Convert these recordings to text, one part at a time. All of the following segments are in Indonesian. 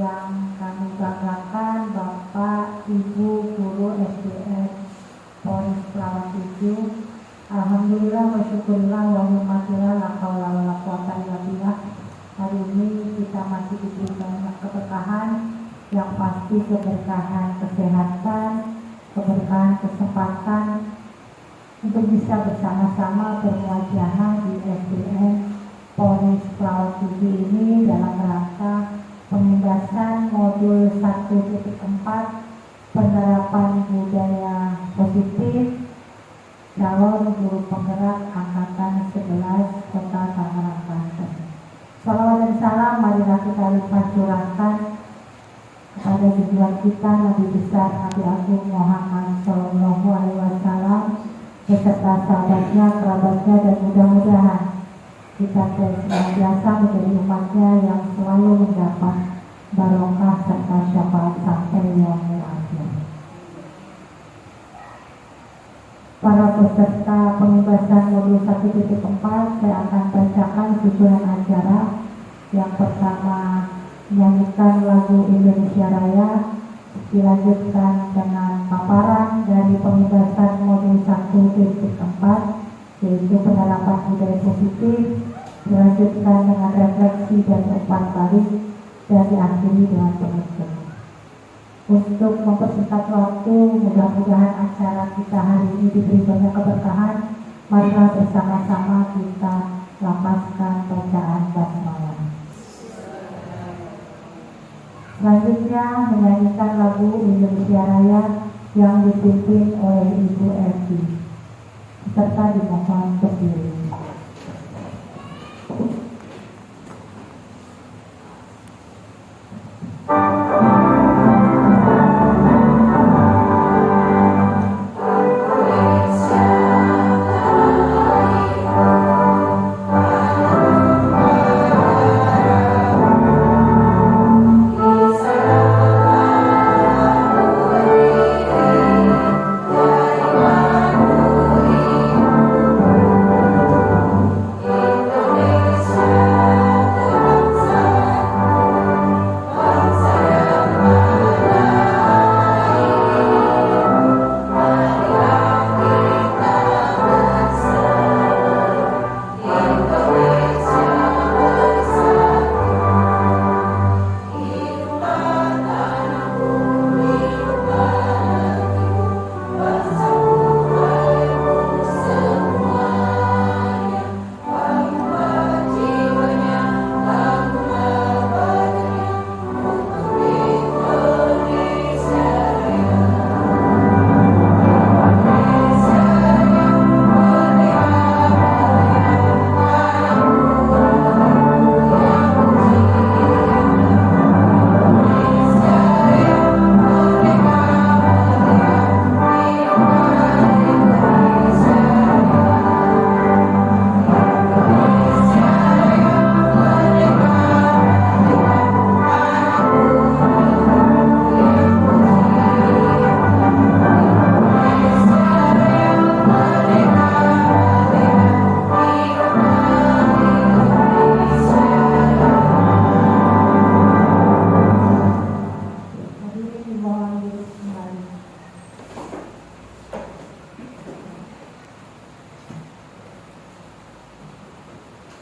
yang kami banggakan Bapak Ibu Guru SDN Polres Pelawan 7. Alhamdulillah wa syukurillah wa hurmatillah la haula wala quwata illa billah. Hari ini kita masih diberi banyak keberkahan, yang pasti keberkahan kesehatan, keberkahan kesempatan untuk bisa bersama-sama bermuajaah di SDN Polres Pelawan 7 ini dalam rangka pembebasan modul 1.4 penerapan budaya positif calon guru penggerak angkatan 11 Kota Tangerang, Banten. Salawat dan salam marilah kita limpah curahkan kepada junjungan kita Nabi besar Nabi Agung Muhammad Sallallahu Alaihi Wasallam beserta sahabatnya, kerabatnya, dan mudah-mudahan kita senantiasa menjadi umatnya yang selalu mendapat barokah serta syafaat sampai yaumil akhir. Para peserta pembebasan modul 1.4, saya akan bacakan susunan acara. Yang pertama, menyanyikan lagu Indonesia Raya, dilanjutkan dengan paparan dari pembebasan modul 1.4 yaitu penerapan budaya positif, dilanjutkan dengan refleksi dan umpan balik, dan diakhiri dengan penutup. Untuk mempersingkat waktu, mudah-mudahan acara kita hari ini diberi banyak keberkahan. Marilah bersama-sama kita lapaskan bacaan basmalah. Selanjutnya menyanyikan lagu Indonesia Raya yang dipimpin oleh Ibu Evi, serta dimohon berdiri.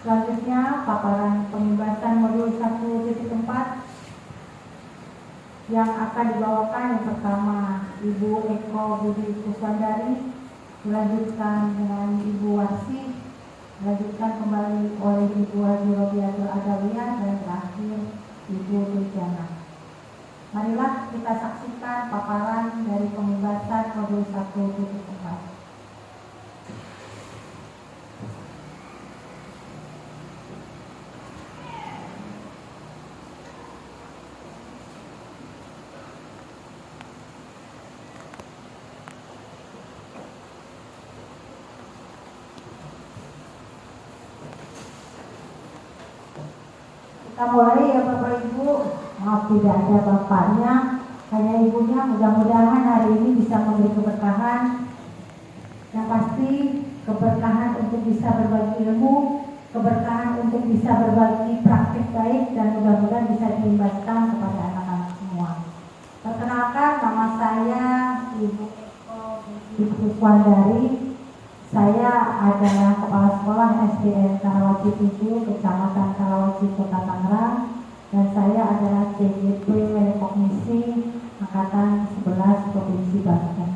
Selanjutnya paparan pembebasan modul 1.4 yang akan dibawakan yang pertama Ibu Eko Budi Kuswandari, dilanjutkan dengan Ibu Warsi, dilanjutkan kembali oleh Ibu Haji Robiatul Adawiyah, dan terakhir Ibu Rujana. Marilah kita saksikan paparan dari pembebasan modul 1.4. Kita mulai ya Bapak Ibu. Maaf tidak ada bapaknya, hanya ibunya. Mudah-mudahan hari ini bisa memberi keberkahan. Yang pasti keberkahan untuk bisa berbagi ilmu, keberkahan untuk bisa berbagi praktik baik, dan mudah-mudahan bisa diimbaskan kepada anak Sukwandari. Saya adalah Kepala Sekolah SDN Karawaci 7, Kecamatan Karawaci, Kota Tangerang, dan saya adalah CGP Rekognisi Angkatan 11 Provinsi Banten.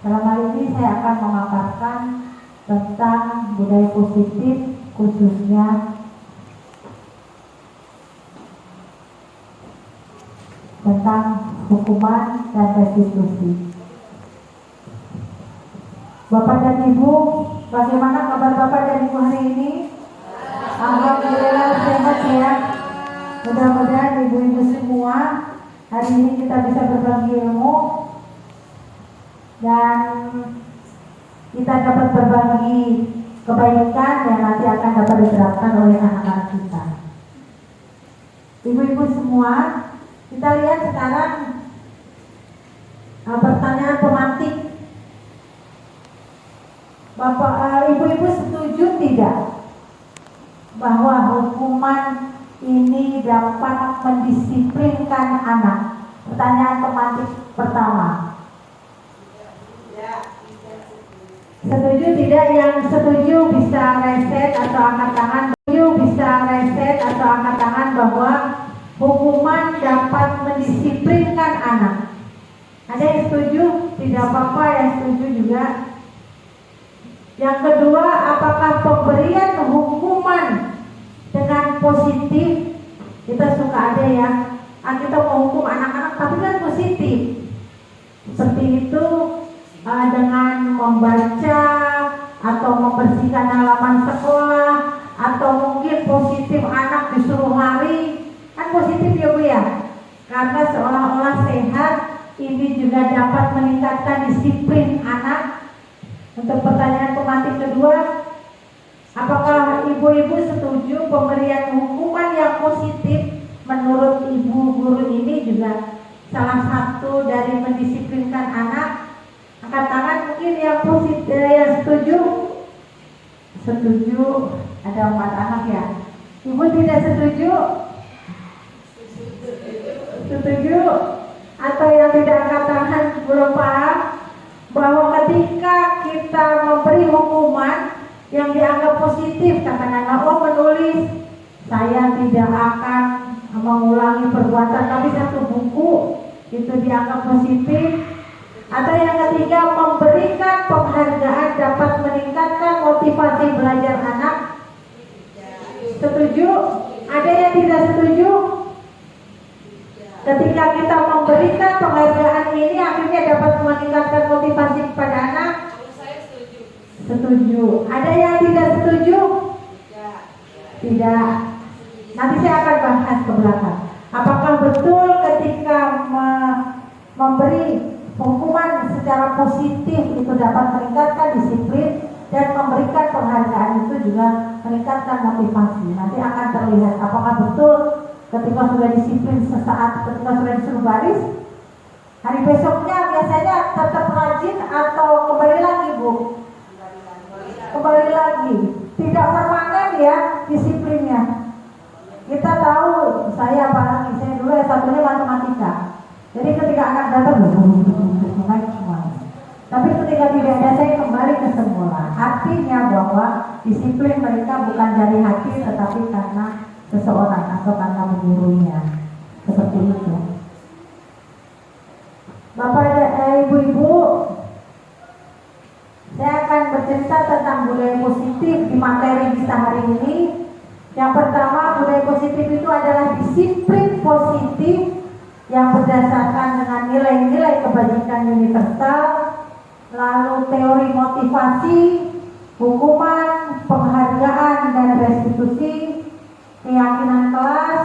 Dalam hal ini saya akan memaparkan tentang budaya positif, khususnya tentang hukuman dan restitusi. Bapak dan Ibu, bagaimana kabar Bapak dan Ibu hari ini? Alhamdulillah sehat ya. Mudah-mudahan ibu-ibu semua hari ini kita bisa berbagi ilmu dan kita dapat berbagi kebaikan yang nanti akan dapat diterapkan oleh anak-anak kita. Ibu-ibu semua, kita lihat sekarang pertanyaan pemantik. Bapak, ibu-ibu setuju tidak bahwa hukuman ini dapat mendisiplinkan anak? Pertanyaan pemantik pertama. Setuju tidak? Yang setuju bisa reset atau angkat tangan. Setuju bisa reset atau angkat tangan bahwa hukuman dapat mendisiplinkan anak. Ada yang setuju? Tidak apa-apa, yang setuju juga. Yang kedua, apakah pemberian hukuman dengan positif? Kita suka ada ya, kita mau hukum anak-anak tapi kan positif. Seperti itu dengan membaca atau membersihkan halaman sekolah, atau mungkin positif anak disuruh lari, kan positif ya Bu ya? Karena seolah-olah sehat, ini juga dapat meningkatkan disiplin anak. Untuk pertanyaan pemantik kedua, apakah ibu-ibu setuju pemberian hukuman yang positif? Menurut ibu guru ini juga salah satu dari mendisiplinkan anak. Angkat tangan mungkin yang positif, yang setuju. Setuju, ada 4 anak ya. Ibu tidak setuju? Setuju? Atau yang tidak angkat tangan belum paham bahwa ketika kita memberi hukuman yang dianggap positif, katakanlah menulis saya tidak akan mengulangi perbuatan tapi satu buku, itu dianggap positif. Atau yang ketiga, memberikan penghargaan dapat meningkatkan motivasi belajar anak. Setuju? Ada yang tidak setuju? Ketika kita memberikan penghargaan ini akhirnya dapat meningkatkan motivasi kepada anak. Saya setuju. Setuju. Ada yang tidak setuju? Tidak. Nanti saya akan bahas ke belakang. Apakah betul ketika memberi hukuman secara positif itu dapat meningkatkan disiplin, dan memberikan penghargaan itu juga meningkatkan motivasi? Nanti akan terlihat apakah betul ketika sudah disiplin sesaat, ketika sudah disuruh baris, hari besoknya biasanya tetap rajin atau kembali lagi Bu? Kembali lagi. Tidak permanen ya disiplinnya. Kita tahu, saya apalagi, saya dulu S1-nya matematika. Jadi ketika anak datang, naik semua. Tapi ketika tidak ada, saya kembali ke semula. Artinya bahwa disiplin mereka bukan dari hati, tetapi karena seseorang atau karena gurunya. Seperti itu. Bapak dan ibu-ibu, saya akan bercerita tentang budaya positif di materi kita hari ini. Yang pertama, budaya positif itu adalah disiplin positif yang berdasarkan dengan nilai-nilai kebajikan universal, lalu teori motivasi, hukuman, penghargaan dan restitusi, keyakinan kelas,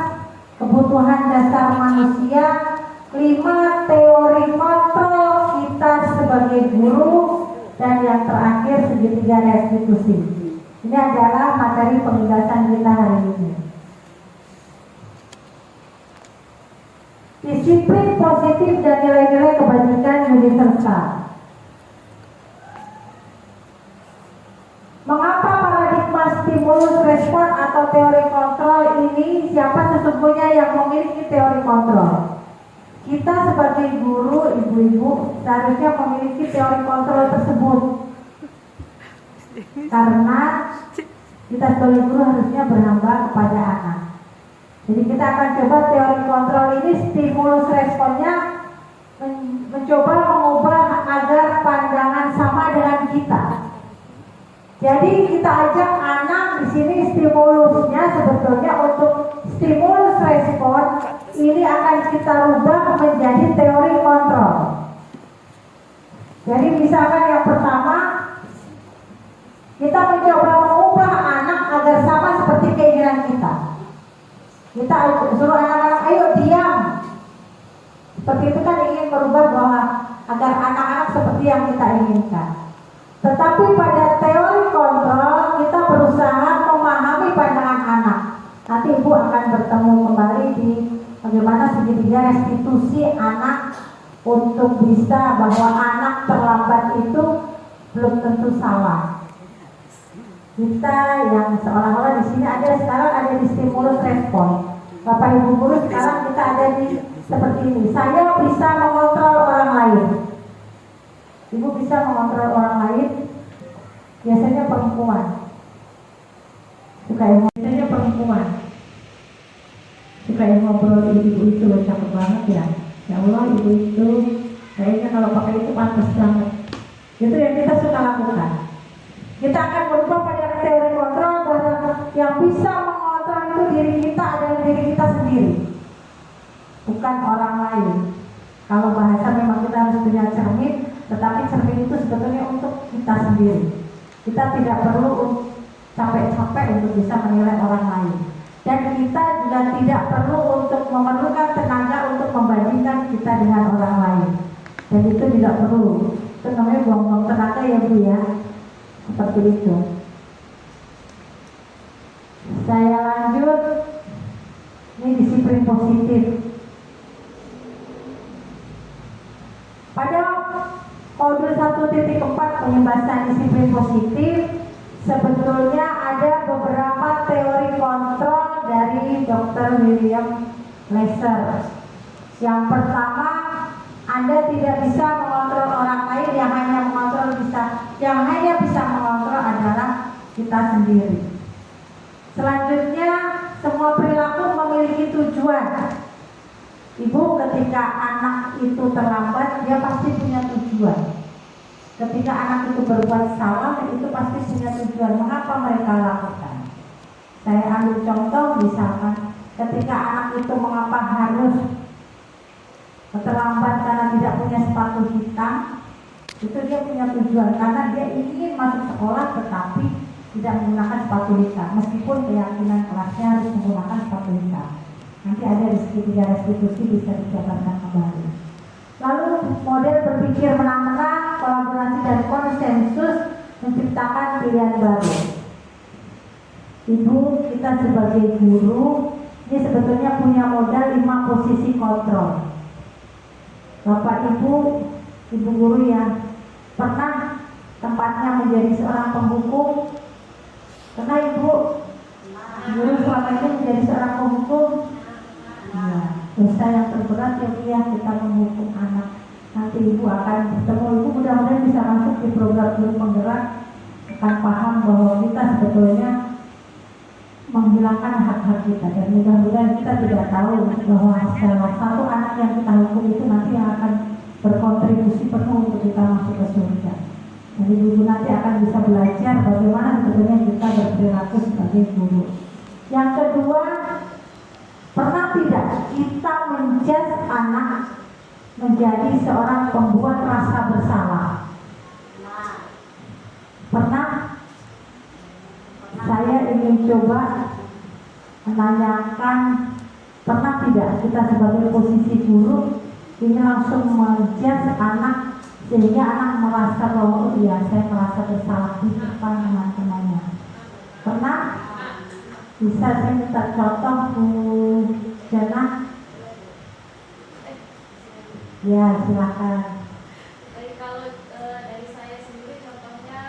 kebutuhan dasar manusia, 5 teori kontrol kita sebagai guru, dan yang terakhir segitiga restitusi. Ini adalah materi penjelasan kita hari ini. Disiplin positif dan nilai-nilai kebajikan universal. Mengapa paradigma stimulus respon atau teori kontrol ini? Siapa sesungguhnya yang memiliki teori kontrol? Kita sebagai guru, ibu-ibu seharusnya memiliki teori kontrol tersebut. Karena kita sebagai guru harusnya berhamba kepada anak. Jadi kita akan coba teori kontrol ini, stimulus responnya mencoba mengubah agar pandangan sama dengan kita. Jadi kita ajak anak di sini, stimulusnya sebetulnya untuk stimulus respon ini akan kita rubah menjadi teori kontrol. Jadi misalkan yang pertama, kita mencoba mengubah anak agar sama seperti keinginan kita. Kita suruh anak-anak, ayo diam. Seperti itu kan ingin merubah bahwa agar anak-anak seperti yang kita inginkan. Tetapi pada teori kontrol kita berusaha memahami pandangan anak. Nanti ibu akan bertemu kembali di bagaimana segitiga restitusi anak untuk bisa bahwa anak terlambat itu belum tentu salah. Kita yang seolah-olah di sini ada sekarang ada di stimulus respon. Bapak Ibu guru sekarang kita ada di seperti ini. Saya bisa mengontrol orang lain. Ibu bisa mengontrol orang lain. Biasanya perempuan. Biasanya perempuan. Suka yang ngobrol ibu itu loh, cakep banget ya. Ya Allah, ibu itu kayaknya kalau pakai itu pantas banget. Itu yang kita suka lakukan. Kita akan berubah pada teori kontrol bahwa yang bisa mengontrol itu diri kita adalah diri kita sendiri, bukan orang lain. Kalau bahasa memang kita harus punya cermin, tetapi cermin itu sebetulnya untuk kita sendiri. Kita tidak perlu capek-capek untuk bisa menilai orang lain. Dan kita juga tidak perlu untuk memerlukan tenaga untuk membandingkan kita dengan orang lain. Dan itu tidak perlu. Itu namanya buang-buang tenaga ya Bu ya. Seperti itu. Saya lanjut. Ini disiplin positif. Pada modul 1.4 pembahasan disiplin positif, sebetulnya ada beberapa teori kontrol dari Dr. William Lesser. Yang pertama, Anda tidak bisa mengontrol orang lain, yang hanya bisa mengontrol adalah kita sendiri. Selanjutnya, semua perilaku memiliki tujuan. Ibu ketika anak itu terlambat, dia pasti punya tujuan. Ketika anak itu berbuat salah, itu pasti punya tujuan. Mengapa mereka lakukan? Saya ambil contoh misalkan, ketika anak itu mengapa harus terlambat karena tidak punya sepatu hitam, itu dia punya tujuan karena dia ingin masuk sekolah tetapi tidak menggunakan sepatu hitam, meskipun keyakinan kelasnya harus menggunakan sepatu hitam. Nanti ada di segitiga restitusi bisa dijabarkan kembali. Lalu model berpikir menang-menang, kolaborasi dan konsensus menciptakan pilihan baru. Ibu, kita sebagai guru ini sebetulnya punya modal 5 posisi kontrol. Bapak Ibu guru ya, pernah tempatnya menjadi seorang penghukum? Pernah Ibu guru selama ini menjadi seorang penghukum? Nah, dosa yang terberat ya kita menghukum anak. Nanti Ibu akan bertemu, Ibu mudah-mudahan bisa masuk di program guru penggerak, akan paham bahwa kita sebetulnya menghilangkan hak-hak kita, dan mudah-mudahan kita tidak tahu bahwa salah satu anak yang kita hukum itu nanti akan berkontribusi penuh untuk kita masuk ke surga. Jadi ibu nanti akan bisa belajar bagaimana sebetulnya kita berperilaku sebagai guru. Yang kedua, pernah tidak kita menjudge anak menjadi seorang pembuat rasa bersalah? Pernah? Saya ingin coba menanyakan, pernah tidak kita sebagai posisi guru ini langsung menjudge anak sehingga anak merasa bahwa oh iya saya merasa bersalah di depan teman-temannya. Pernah? Bisa saya minta contoh Bu Jana? Ya silakan. Kalau dari saya sendiri contohnya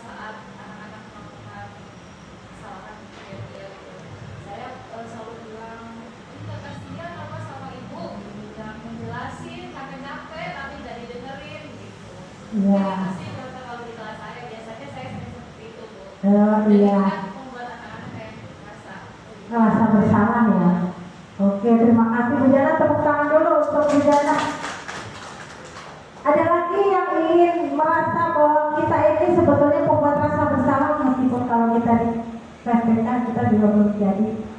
saat anak-anak melakukan kesalahan saya selalu bilang ini gak kasihan apa sama ibu yang Iya. Pasti contoh kalau di kelas saya biasanya saya sering seperti itu, Bu. Oh Dan iya. itu kan membuat anak-anak kayak Rasa bersalah ya. Oke, terima kasih Bu Jana, tepuk tangan dulu untuk Bu Jana. Ada lagi yang ingin merasa bahwa kita ini sebetulnya membuat rasa bersalah, meskipun kalau kita di PPK kita juga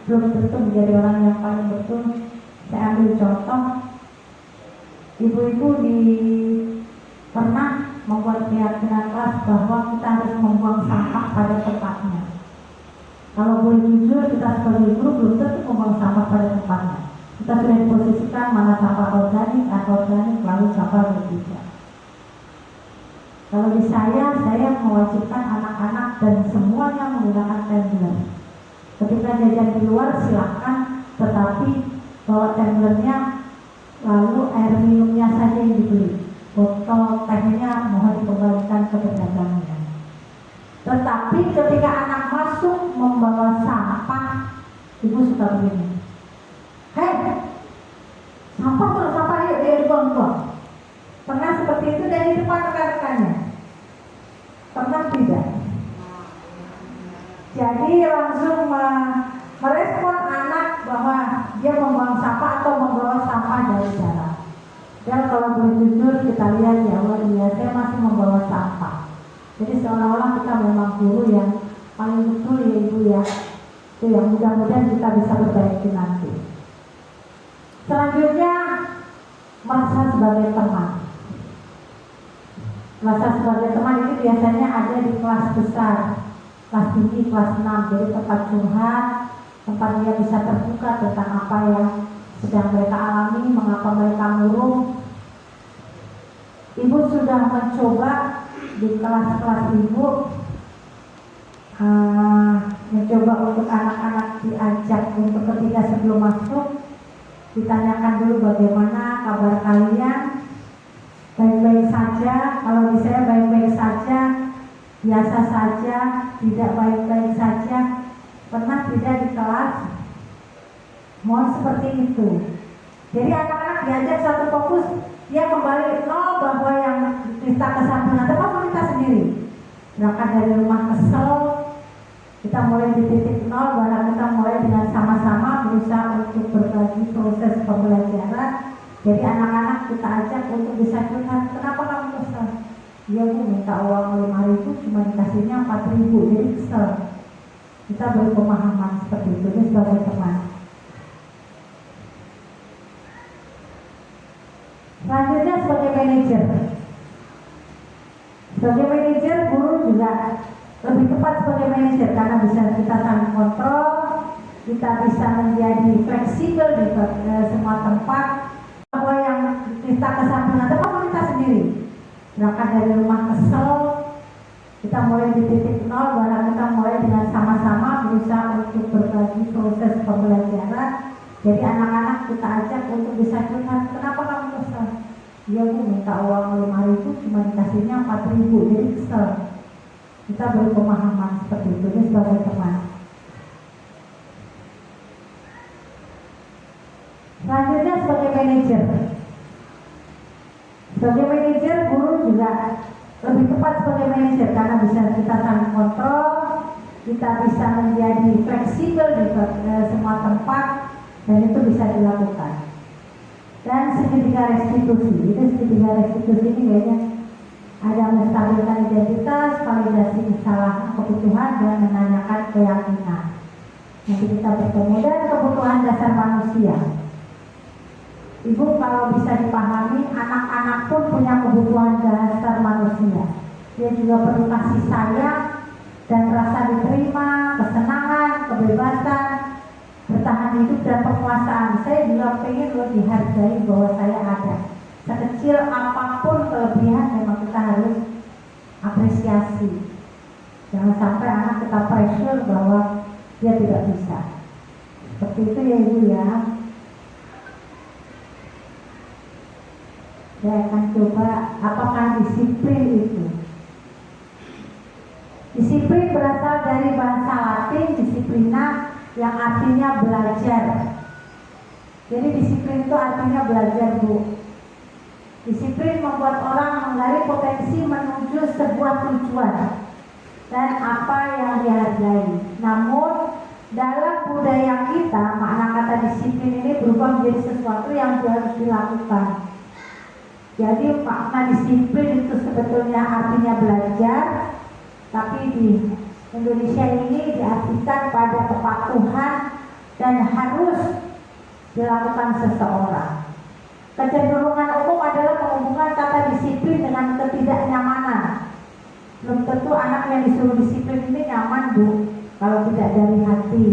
belum tentu menjadi orang yang paling betul. Saya ambil contoh, ibu-ibu pernah membuat keyakinan keras bahwa kita harus membuang sampah pada tempatnya. Kalau boleh jujur, kita sebagai guru belum tentu membuang sampah pada tempatnya. Kita sudah diposisikan mana sampah organik, anorganik, lalu sampah berbeda. Kalau di saya mewajibkan anak-anak dan semuanya menggunakan tumbler. Ketika jajan di luar silakan, tetapi bawa tumblernya, lalu air minumnya saja yang dibeli. Botol tehnya mohon dikembalikan ke pedagangnya. Tetapi ketika anak masuk membawa sampah, ibu suka begini. Hei, sampah, yuk dia dibuang-buang. Pernah seperti itu dan di depan rekan-rekannya? Pernah tidak? Jadi langsung merespon anak bahwa dia membuang sampah atau membawa sampah dari jalan. Dan kalau boleh jujur kita lihat ya Allah, iya saya masih membawa sampah. Jadi seolah-olah kita memang guru yang paling betul ya ibu ya. Itu yang mudah-mudahan kita bisa perbaiki nanti. Selanjutnya merasa sebagai teman. Merasa sebagai teman ini biasanya ada di kelas besar, kelas tinggi, kelas 6. Jadi tempat curhat, tempat dia bisa terbuka tentang apa yang sedang mereka alami, mengapa mereka murung. Ibu sudah mencoba di kelas-kelas ibu mencoba untuk anak-anak diajak untuk ketika sebelum masuk ditanyakan dulu bagaimana kabar kalian, baik-baik saja. Kalau di saya baik-baik saja, biasa saja, tidak baik-baik saja. Pernah tidak di kelas? Mohon seperti itu. Jadi anak-anak diajak satu fokus, dia kembali nol bahwa yang kita kesampingan tetap kita sendiri. Berangkat dari rumah kesel, kita mulai di titik nol, bahwa kita mulai dengan sama-sama berusaha untuk berbagi proses pembelajaran. Jadi anak-anak kita ajak untuk bisa curhat, kenapa kamu kesel? Dia minta uang 5.000 cuma dikasihnya 4.000, jadi kesel. Kita beri pemahaman seperti itu, ini sebagai teman. Selanjutnya sebagai manajer. Sebagai manajer, guru juga lebih tepat sebagai manajer karena bisa kita saling kontrol, kita bisa menjadi fleksibel di semua tempat. Bahwa yang kita kesampingan tempat kita sendiri. Berangkat dari rumah kesel, kita mulai di titik nol, bahwa kita mulai dengan sama-sama berusaha untuk berbagi proses pembelajaran. Jadi anak-anak kita ajak untuk bisa curhat, kenapa kamu kesel? Dia minta uang 5.000 cuma dikasihnya 4.000, jadi kesel. Kita beri pemahaman seperti itu, ini sebagai teman. Selanjutnya sebagai manajer. Sebagai manajer, guru juga lebih tepat sebagai manajer karena bisa kita saling kontrol, kita bisa menjadi fleksibel di semua tempat, dan itu bisa dilakukan. Dan segitiga restitusi, itu segitiga restitusi ini kayaknya ada menstabilkan identitas, validasi kesalahan, kebutuhan, dan menanyakan keyakinan. Nanti kita bertemu dan kebutuhan dasar manusia. Ibu kalau bisa dipahami, anak-anak pun punya kebutuhan dasar manusia. Dia juga perlu kasih sayang dan rasa diterima, kesenangan, kebebasan, bertahan hidup dan penguasaan. Saya juga pengen lo dihargai bahwa saya ada. Sekecil apapun kelebihan memang kita harus apresiasi. Jangan sampai anak kita pressure bahwa dia tidak bisa. Seperti itu ya ibu ya. Saya akan coba apakah disiplin itu. Disiplin berasal dari bahasa Latin disiplina yang artinya belajar. Jadi disiplin itu artinya belajar, Bu. Disiplin membuat orang menggali potensi menuju sebuah tujuan dan apa yang dihargai. Namun dalam budaya kita, makna kata disiplin ini berubah menjadi sesuatu yang harus dilakukan. Jadi makna disiplin itu sebetulnya artinya belajar, tapi di Indonesia ini diartikan pada kepatuhan dan harus dilakukan seseorang. Kecenderungan umum adalah menghubungkan kata disiplin dengan ketidaknyamanan. Belum tentu anak yang disuruh disiplin ini nyaman, Bu, kalau tidak dari hati.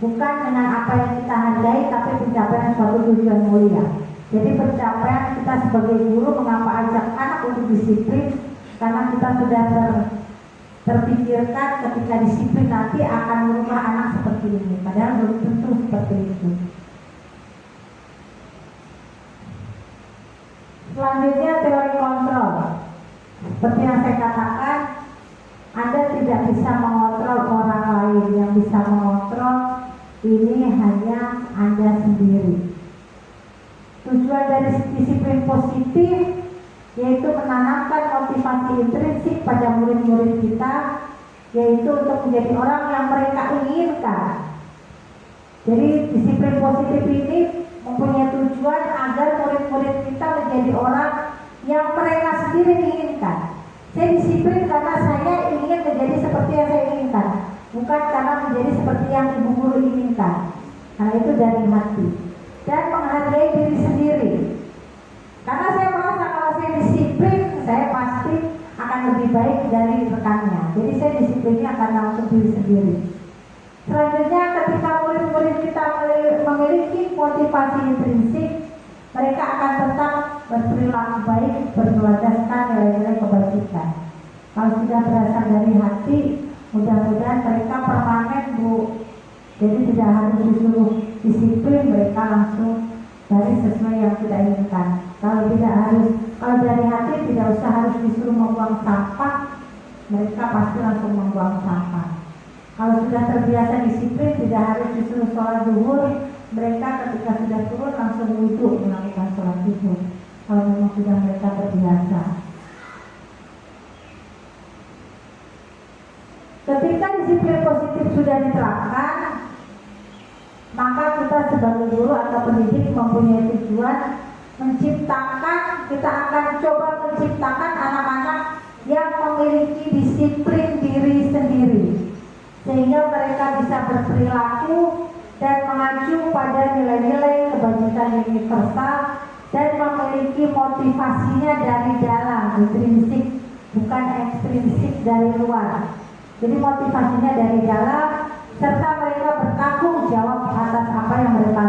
Bukan dengan apa yang kita hargai, tapi pencapaian suatu tujuan mulia. Jadi pencapaian kita sebagai guru, mengapa ajak anak untuk disiplin? Karena kita sudah terpikirkan ketika disiplin nanti akan merubah anak seperti ini. Padahal belum tentu seperti itu. Selanjutnya teori kontrol. Seperti yang saya katakan, Anda tidak bisa mengontrol orang lain. Yang bisa mengontrol ini hanya Anda sendiri. Tujuan dari disiplin positif yaitu menanamkan motivasi intrinsik pada murid-murid kita, yaitu untuk menjadi orang yang mereka inginkan. Jadi disiplin positif ini mempunyai tujuan agar murid-murid kita menjadi orang yang mereka sendiri inginkan. Saya disiplin karena saya ingin menjadi seperti yang saya inginkan, bukan karena menjadi seperti yang ibu guru inginkan. Karena itu dari hati dan menghargai diri sendiri. Karena saya merasa kalau saya disiplin, saya pasti akan lebih baik dari rekannya. Jadi saya disiplinnya karena untuk diri sendiri. Selanjutnya, ketika murid-murid kita memiliki motivasi intrinsik, mereka akan tetap berperilaku baik berdasarkan nilai-nilai kebajikan. Kalau sudah berasal dari hati, mudah-mudahan mereka permanen, Bu. Jadi tidak harus disuruh disiplin, mereka langsung dari sesuai yang kita inginkan. Kalau dari hati tidak usah harus disuruh membuang sampah, mereka pasti langsung membuang sampah. Kalau sudah terbiasa disiplin, tidak harus disuruh sholat zuhur, mereka ketika sudah turun langsung wudhu melakukan sholat zuhur. Kalau memang sudah mereka terbiasa. Ketika disiplin positif sudah diterapkan, maka kita sebagai guru atau pendidik mempunyai tujuan kita akan coba menciptakan anak-anak yang memiliki disiplin diri sendiri, sehingga mereka bisa berperilaku dan mengacu pada nilai-nilai kebajikan universal dan memiliki motivasinya dari dalam, intrinsik, bukan ekstrinsik dari luar. Jadi motivasinya dari dalam, serta mereka bertanggung jawab atas apa yang mereka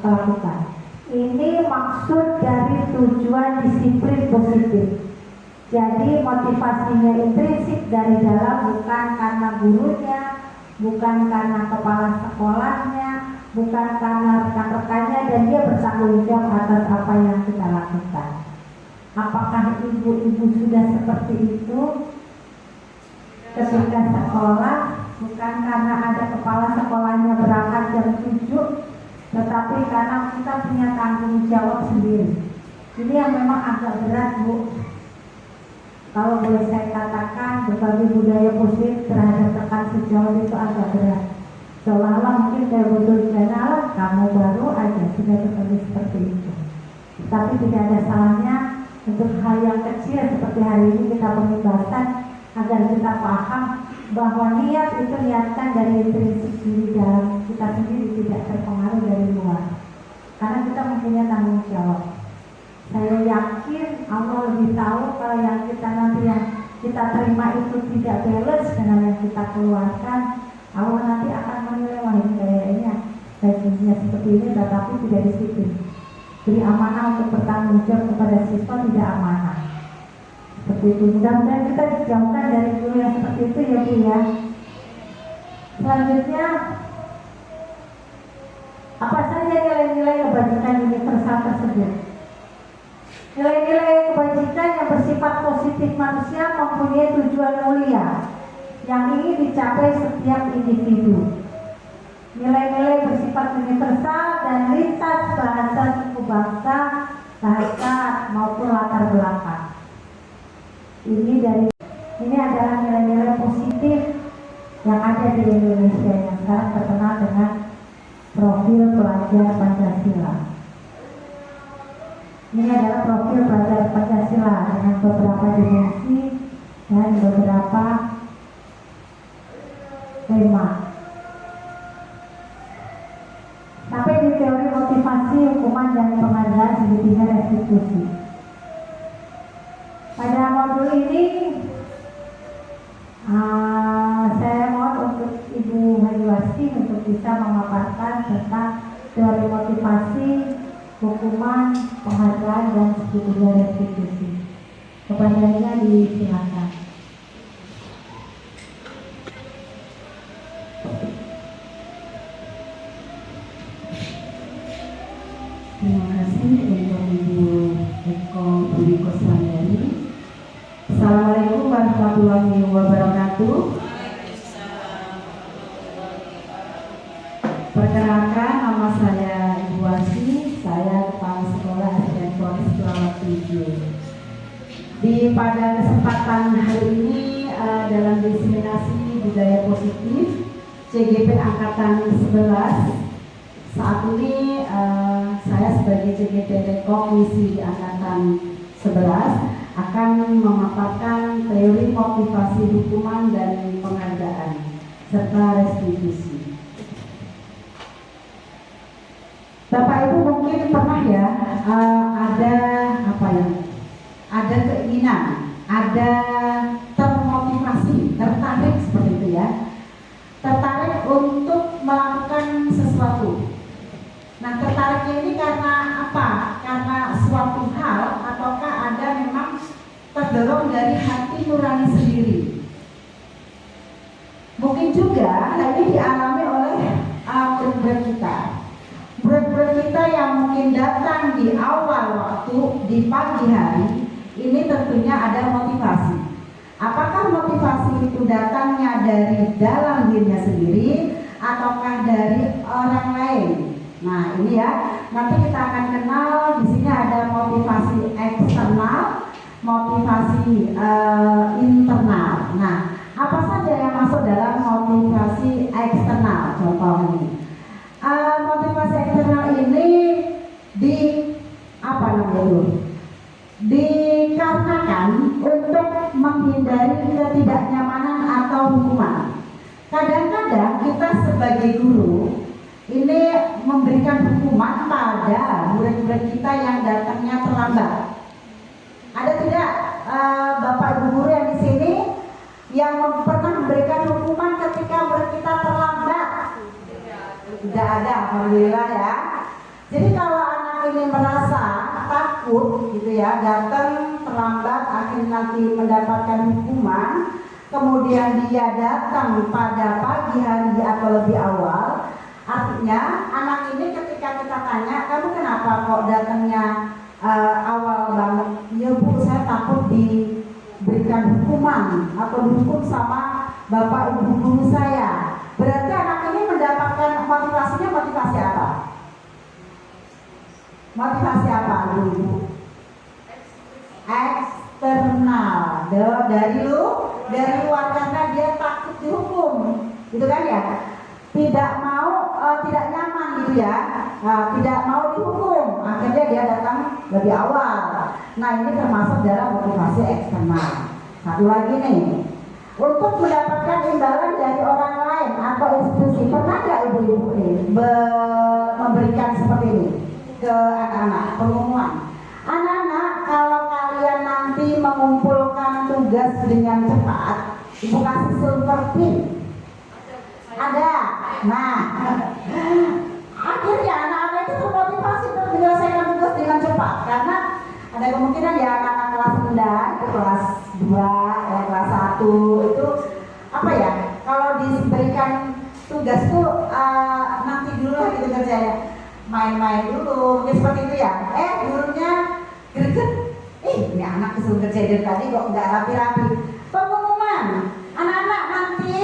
lakukan. Ini maksud dari tujuan disiplin positif. Jadi motivasinya intrinsik dari dalam, bukan karena gurunya, bukan karena kepala sekolahnya, bukan karena rekan-rekannya, dan dia bertanggung jawab atas apa yang kita lakukan. Apakah ibu-ibu sudah seperti itu ketika sekolah? Bukan karena ada kepala sekolahnya berangkat jam 7, tetapi karena kita punya tanggung jawab sendiri. Ini yang memang agak berat, Bu. Kalau boleh saya katakan, berbagai budaya positif terhadap rekan sejauh itu agak berat. Seolah-olah mungkin kayak butuh channel, kamu baru aja sudah tertulis seperti itu. Tapi tidak ada salahnya untuk hal yang kecil seperti hari ini kita pembahasan agar kita paham bahwa niat itu niatkan dari intrinsik diri dalam kita sendiri, tidak terpengaruh dari luar. Karena kita mempunyai tanggung jawab. Saya yakin Allah lebih tahu kalau yang kita nanti yang kita terima itu tidak balance dengan yang kita keluarkan. Allah nanti akan menilai, wah ini kayaknya gajinya seperti ini tetapi tidak disiplin. Beri amanah untuk bertanggung jawab kepada siswa, tidak amanah. Seperti itu. Mudah-mudahan kita dijauhkan dari guru yang seperti itu, ya Bu ya. Selanjutnya, apa saja nilai-nilai kebajikan universal tersebut? Nilai-nilai kebajikan yang bersifat positif manusia mempunyai tujuan mulia yang ingin dicapai setiap individu. Nilai-nilai bersifat universal dan lintas bahasa suku bangsa, bahasa maupun latar belakang. Ini adalah nilai-nilai positif yang ada di Indonesia yang sekarang terkenal dengan profil pelajar Pancasila. Ini adalah profil pelajar Pancasila dengan beberapa dimensi dan beberapa tema. Sampai di teori motivasi, hukuman, dan pengadilan segitiga restitusi. Pada modul ini saya mohon untuk Ibu Hadiwasti untuk bisa memaparkan tentang teori motivasi, hukuman, penghargaan, dan segitiga restitusi. Kepadanya disilakan. Terima kasih untuk Ibu Eko Budi Kuswandari. Assalamualaikum warahmatullahi wabarakatuh. Perkenalkan, nama saya Ibu Asi, saya Kepala Sekolah SDN Polres Pelawat 7. Pada kesempatan hari ini dalam diseminasi budaya positif CGP Angkatan 11, saat ini saya sebagai CGP Komisi di Angkatan 11 akan memaparkan teori motivasi hukuman dan penghargaan serta restitusi. Bapak Ibu mungkin pernah ya ada keinginan, ada termotivasi, tertarik seperti itu ya, tertarik untuk melakukan sesuatu. Nah, tertariknya ini karena apa? Karena suatu hal ataukah ada memang terdorong dari hati nurani sendiri? Mungkin juga hal ini dialami oleh murid-murid kita. Murid-murid kita yang mungkin datang di awal waktu, di pagi hari, ini tentunya ada motivasi. Apakah motivasi itu datangnya dari dalam dirinya sendiri ataukah dari orang lain? Nah, ini ya, nanti kita akan kenal. Di sini ada motivasi eksternal, motivasi internal. Nah, apa saja yang masuk dalam motivasi eksternal? Contoh ini, motivasi eksternal ini dikarenakan untuk menghindari ketidaknyamanan atau hukuman. Kadang-kadang kita sebagai guru ini memberikan hukuman pada murid-murid kita yang datangnya terlambat. Ada tidak Bapak Ibu guru yang di sini yang pernah memberikan hukuman ketika murid kita terlambat? Tidak ada, alhamdulillah ya. Jadi kalau anak ini merasa takut gitu ya, datang terlambat akhirnya nanti mendapatkan hukuman, kemudian dia datang pada pagi hari atau lebih awal, artinya anak ini ketika kita tanya, kamu kenapa kok datangnya awal banget? Ya Bu, saya takut diberikan hukuman atau dihukum sama Bapak Ibu guru saya. Berarti anak ini mendapatkan motivasinya motivasi apa? Motivasi apa Ibu? Eksternal, dari luar karena dia takut dihukum, gitu kan ya? Tidak mau, tidak nyaman gitu ya, tidak mau dihukum, akhirnya dia datang lebih awal. Nah, ini termasuk dalam motivasi eksternal. Satu lagi nih, untuk mendapatkan imbalan dari orang lain atau institusi. Pernah nggak ibu-ibu nih memberikan seperti ini ke anak-anak, pengumuman? Anak-anak, kalau kalian nanti mengumpulkan tugas dengan cepat, ibu kasih silver pin. Ada. Nah, akhirnya anak-anak itu termotivasi untuk menyelesaikan tugas dengan cepat, karena ada kemungkinan ya anak-anak kelas rendah, kelas 2, kelas 1 itu apa ya? Kalau diberikan tugas tuh nanti dulu lah gitu kerjanya, main-main dulu, mungkin seperti itu ya. Gurunya greget, ini anak disuruh kerja dari tadi kok nggak rapi-rapi. Pengumuman, anak-anak nanti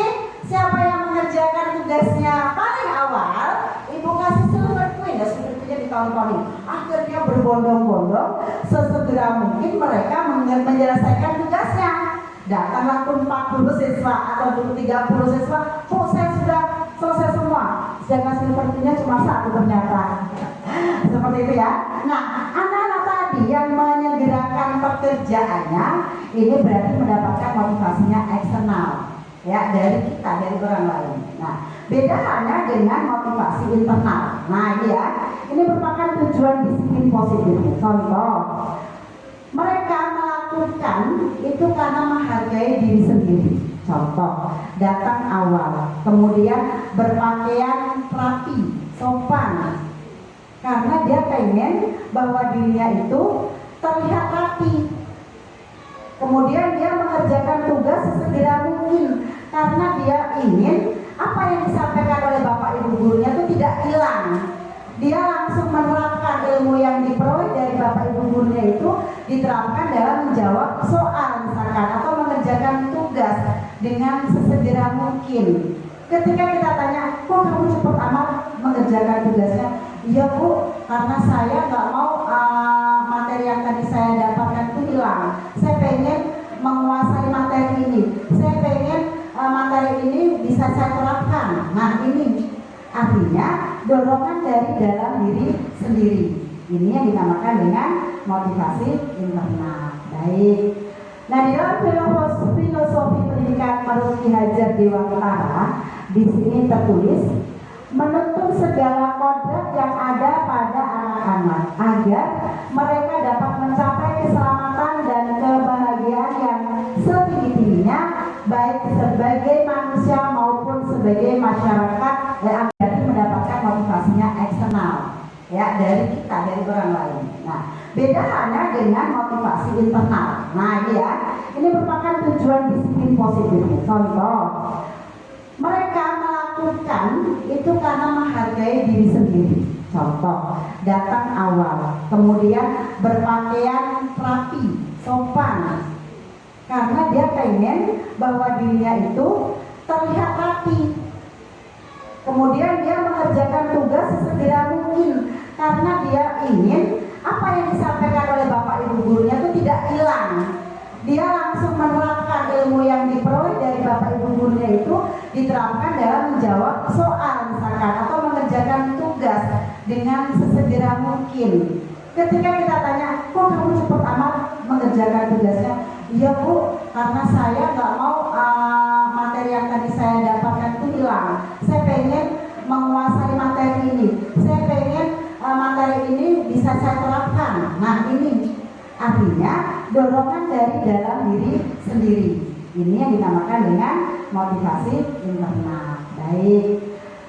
siapa yang mengerjakan tugasnya paling awal, ibu kasih silver queen, ya silver queennya ditontonin. Akhirnya berbondong-bondong, sesegera mungkin mereka menyelesaikan tugasnya. Datanglah tuh 40 siswa atau 30 siswa, kok saya sudah selesai semua, sedangkan sepertinya cuma satu ternyata. Seperti itu ya. Nah, anak-anak tadi yang menyegerakan pekerjaannya ini berarti mendapatkan motivasinya eksternal, ya, dari kita, dari orang lain. Nah, beda halnya dengan motivasi internal. Nah, ini ya, ini merupakan tujuan disiplin positif. Contoh, mereka melakukan itu karena menghargai diri sendiri. Contoh, datang awal, kemudian berpakaian rapi, sopan, karena dia pengen bahwa dirinya itu terlihat rapi. Kemudian dia mengerjakan tugas sesegera mungkin karena dia ingin apa yang disampaikan oleh bapak ibu gurunya itu tidak hilang. Dia langsung menerapkan ilmu yang diperoleh dari bapak ibu gurunya itu diterapkan dalam menjawab soal misalkan atau mengerjakan tugas dengan sesegera mungkin. Ketika kita tanya, kok kamu cepat amat mengerjakan tugasnya? Iya bu, karena saya nggak mau materi yang tadi saya dapatkan itu hilang. Saya pengen menguasai materi ini. Saya pengen materi ini bisa saya terapkan. Nah, ini artinya dorongan dari dalam diri sendiri. Ini yang dinamakan dengan motivasi internal. Baik. Nah, di dalam filosofi pendidikan menurut Ki Hajar Dewantara, di sini tertulis menuntut segala kodrat yang ada pada anak-anak agar mereka dapat mencapai keselamatan dan kebahagiaan yang setinggi-tingginya, baik sebagai manusia maupun sebagai masyarakat, dan mendapatkan motivasinya eksternal, ya, dari kita, dari orang lain. Nah, beda halnya dengan motivasi internal. Nah, ini ya, ini merupakan tujuan disiplin positif. Contoh, mereka melakukan itu karena menghargai diri sendiri. Contoh, datang awal, kemudian berpakaian rapi, sopan, karena dia pengen bahwa dirinya itu terlihat rapi. Kemudian dia mengerjakan tugas sesegera mungkin karena dia ingin apa yang disampaikan oleh bapak ibu gurunya itu tidak hilang. Dia langsung menerapkan ilmu yang diperoleh dari bapak ibu gurunya itu diterapkan dalam menjawab soal misalkan atau mengerjakan tugas dengan sesegera mungkin. Ketika kita tanya, kok kamu cepat amat mengerjakan tugasnya? Iya bu, karena saya nggak mau materi yang tadi saya dapatkan itu hilang. Saya pengen menguasai materi ini. Saya pengen materi ini bisa saya terapkan. Nah, ini artinya dorongan dari dalam diri sendiri. Ini yang dinamakan dengan motivasi internal. Baik.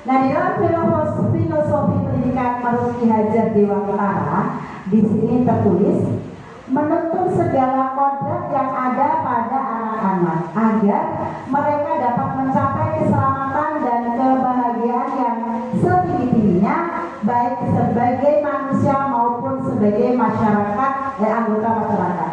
Nah, di dalam filosofi pendidikan menurut Ki Hajar Dewantara, di sini tertulis menuntut segala kodrat yang ada pada anak-anak agar mereka dapat mencapai keselamatan dan kebahagiaan yang setinggi-tingginya, baik sebagai manusia maupun sebagai masyarakat dan anggota masyarakat.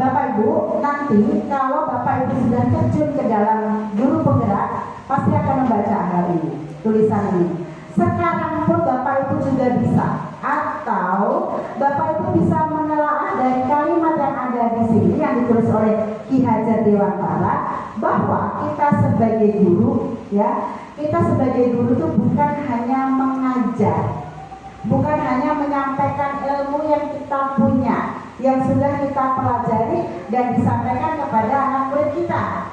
Bapak Ibu, nanti kalau Bapak Ibu sudah terjun ke dalam guru penggerak, pasti akan membaca hal ini, tulisan ini. Sekarang pun Bapak Ibu juga bisa, atau Bapak Ibu bisa menelaah dari kalimat yang ada di sini yang ditulis oleh Ki Hajar Dewantara, bahwa kita sebagai guru, ya, kita sebagai guru itu bukan hanya mengajar, bukan hanya menyampaikan ilmu yang kita punya, yang sudah kita pelajari dan disampaikan kepada anak murid kita.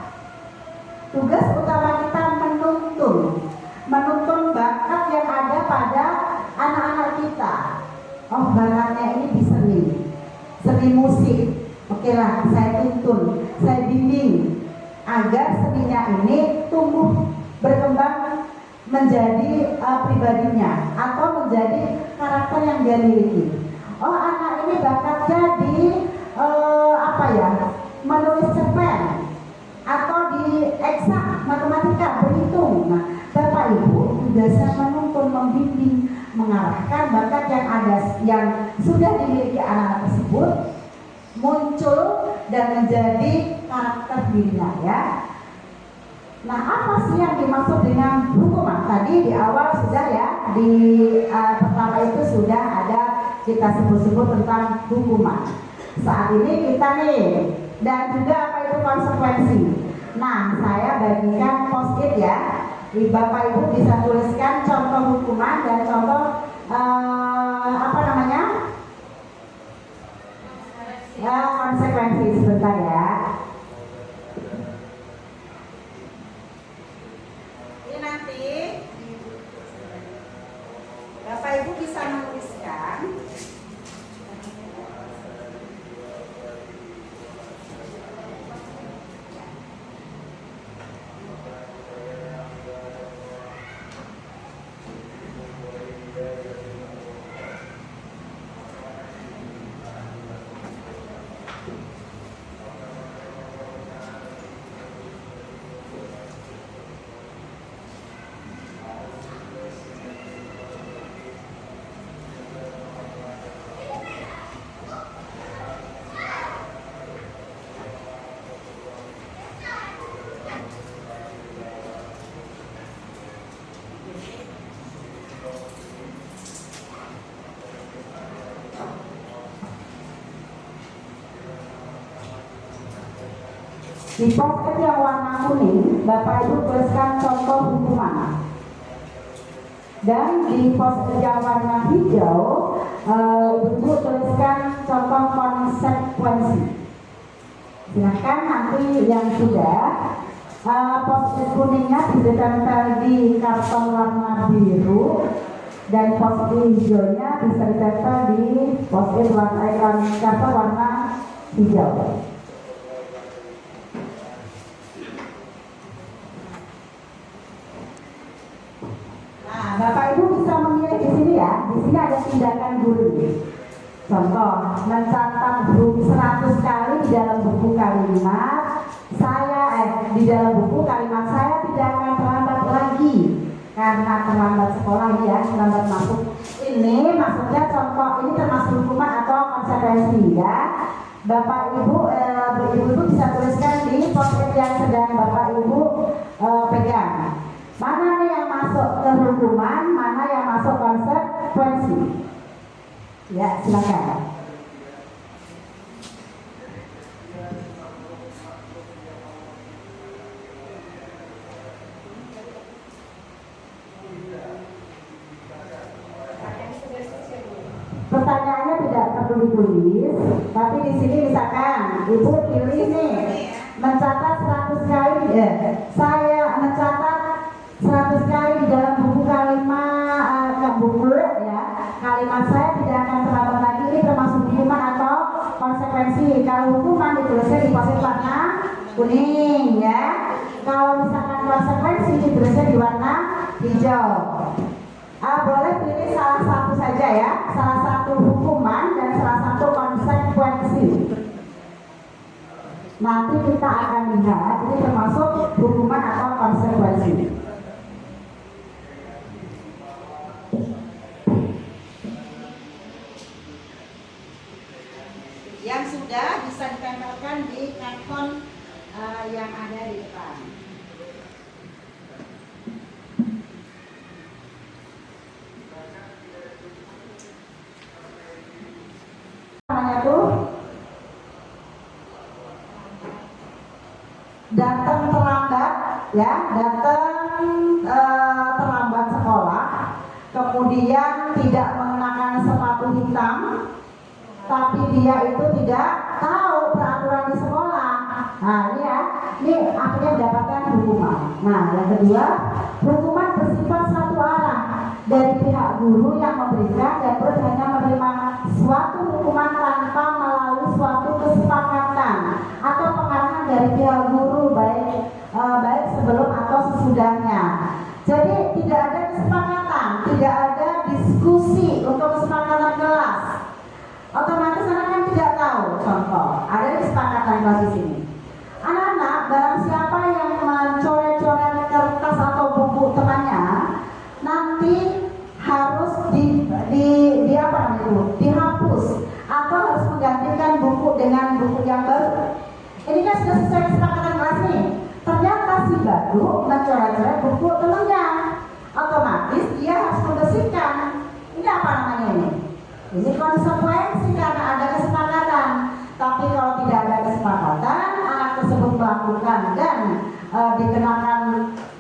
Tugas utama kita menuntun bakat yang ada pada anak-anak kita. Oh, bakatnya ini di seni musik. Oke lah, saya tuntun, saya bimbing agar seninya ini tumbuh berkembang menjadi pribadinya atau menjadi karakter yang dia miliki. Oh, anak ini bakatnya di menulis cerpen atau di eksak, matematika, berhitung. Nah, Bapak Ibu tugasnya menuntun, membimbing, mengarahkan bakat yang ada, yang sudah dimiliki anak-anak tersebut muncul dan menjadi karakter dirinya, ya. Nah, apa sih yang dimaksud dengan hukuman? Tadi di awal sudah ya, di pertama itu sudah ada kita sebut-sebut tentang hukuman. Saat ini kita nih, dan juga apa itu konsekuensi. Nah, saya bagikan post-it ya. Bapak Ibu bisa tuliskan contoh hukuman dan contoh apa namanya? Konsekuensi sebentar ya. Ini nanti Bapak Ibu bisa menuliskan di post-it yang warna kuning, Bapak Ibu tuliskan contoh hukuman. Dan di post-it yang warna hijau, Ibu tuliskan contoh konsekuensi. Silakan nanti yang sudah post-it kuningnya bisa ditempel di karton warna biru dan post-it hijaunya bisa ditempel di post-it karton warna hijau. Bapak Ibu bisa memilih di sini ya. Di sini ada tindakan guru. Contoh, mencatat huruf 100 kali di dalam buku kalimat. Di dalam buku kalimat saya tidak akan terlambat lagi karena terlambat sekolah ya, terlambat masuk. Ini maksudnya contoh, ini termasuk hukuman atau konsekuensi ya. Bapak Ibu, Ibu bisa tuliskan di post-it yang sedang Bapak Ibu pegang. Mana nih yang masuk ke hukuman, mana yang masuk konsekuensi? Ya, silakan. Pertanyaannya tidak perlu ditulis, tapi di sini misalkan Ibu pilih nih mencatat 100 kali, saya mencatat 100 kali di dalam buku kalimat buku ya. Kalimat saya tidak akan terlambat lagi. Ini termasuk hukuman atau konsekuensi. Kalau hukuman ditulisnya di post-it warna kuning ya. Kalau misalkan konsekuensi ditulisnya di warna hijau. Boleh pilih salah satu saja ya. Salah satu hukuman dan salah satu konsekuensi. Nanti kita akan lihat ini termasuk hukuman atau konsekuensi. Yang sudah bisa ditempelkan di karton yang ada di depan. Namanya tuh datang terlambat ya, terlambat sekolah, kemudian tidak mengenakan sepatu hitam, tapi dia itu tidak tahu peraturan di sekolah. Nah ini ya, ini akhirnya mendapatkan hukuman. Nah yang kedua, hukuman bersifat satu arah dari pihak guru yang memberikan dan terus hanya menerima suatu hukuman tanpa melalui suatu kesepakatan atau pengarahan dari pihak guru baik sebelum atau sesudahnya. Jadi tidak ada kesepakatan, tidak ada diskusi untuk kesepakatan kelas. Otomatis anak kan tidak tahu. Contoh, ada kesepakatan kelas di sini. Anak-anak, barang siapa yang mencoret-coret kertas atau buku temannya, nanti harus dihapus atau harus menggantikan buku dengan buku yang baru. Ini kan sudah sesuai kesepakatan kelas nih. Ternyata si badut mencoret-coret buku temannya, otomatis dia harus membersihkan. Ini apa namanya ini? Ini konsekuensi karena ada kesepakatan. Tapi kalau tidak ada kesepakatan, anak tersebut melakukan dan dikenakan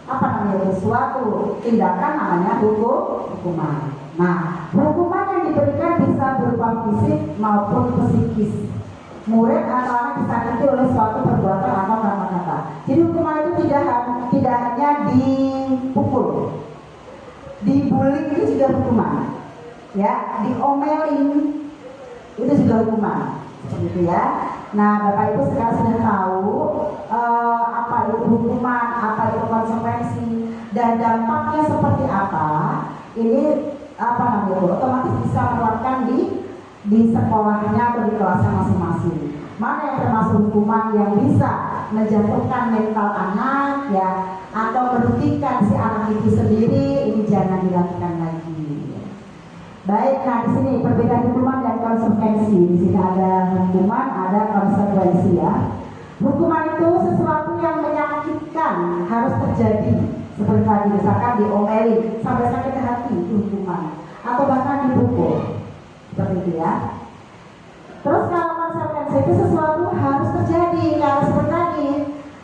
apa namanya suatu tindakan namanya hukuman. Nah, hukuman yang diberikan bisa berupa fisik maupun psikis. Murid atau anak disakiti oleh suatu perbuatan atau kata-kata. Jadi hukuman itu tidak hanya dipukul, dibully itu juga hukuman. Ya, diomelin itu juga hukuman. Gitu ya. Nah, Bapak Ibu sekarang sudah tahu apa itu hukuman, apa itu konsekuensi, dan dampaknya seperti apa. Ini apa namanya? Otomatis bisa menerapkan di sekolahnya atau di kelasnya masing-masing. Mana yang termasuk hukuman yang bisa menjatuhkan mental anak ya, atau merugikan si anak itu sendiri, ini jangan dilakukan lagi. Baik, nah di sini perbedaan hukuman dan konsekuensi. Di sini ada hukuman, ada konsekuensi ya. Hukuman itu sesuatu yang menyakitkan harus terjadi. Seperti tadi misalkan diomelin sampai sakit hati itu hukuman, atau bahkan dipukul. Seperti itu ya. Terus kalau konsekuensi itu sesuatu harus terjadi, kalau seperti tadi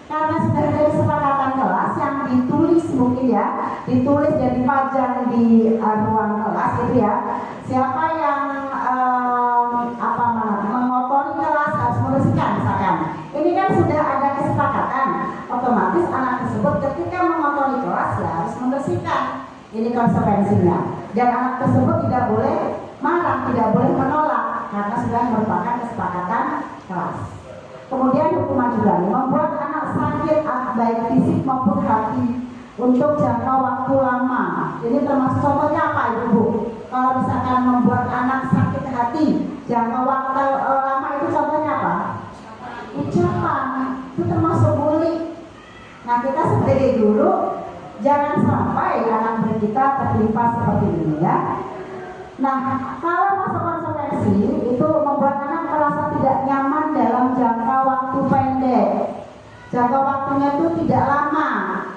karena sudah ada kesepakatan kelas yang ditulis mungkin ya, ditulis dan dipajang di ruang kelas gitu ya. Siapa yang mengotori kelas harus membersihkan misalkan. Ini kan sudah ada kesepakatan, otomatis anak tersebut ketika mengotori kelas ya harus membersihkan. Ini konsekuensinya. Dan anak tersebut tidak boleh marah, tidak boleh menolak karena sudah merupakan kesepakatan kelas. Kemudian hukuman juga membuat anak sakit baik fisik maupun hati untuk jangka waktu lama. Ini termasuk contohnya apa Ibu? Kalau misalkan membuat anak sakit hati jangka waktu lama itu contohnya apa? Ucapan. Itu termasuk bully. Nah, kita sebagai guru jangan sampai anak kita tertimpa seperti ini ya. Nah, kalau masuk konsekuensi itu membuat anak merasa tidak nyaman dalam jangka waktu pendek. Jangka waktunya itu tidak lama,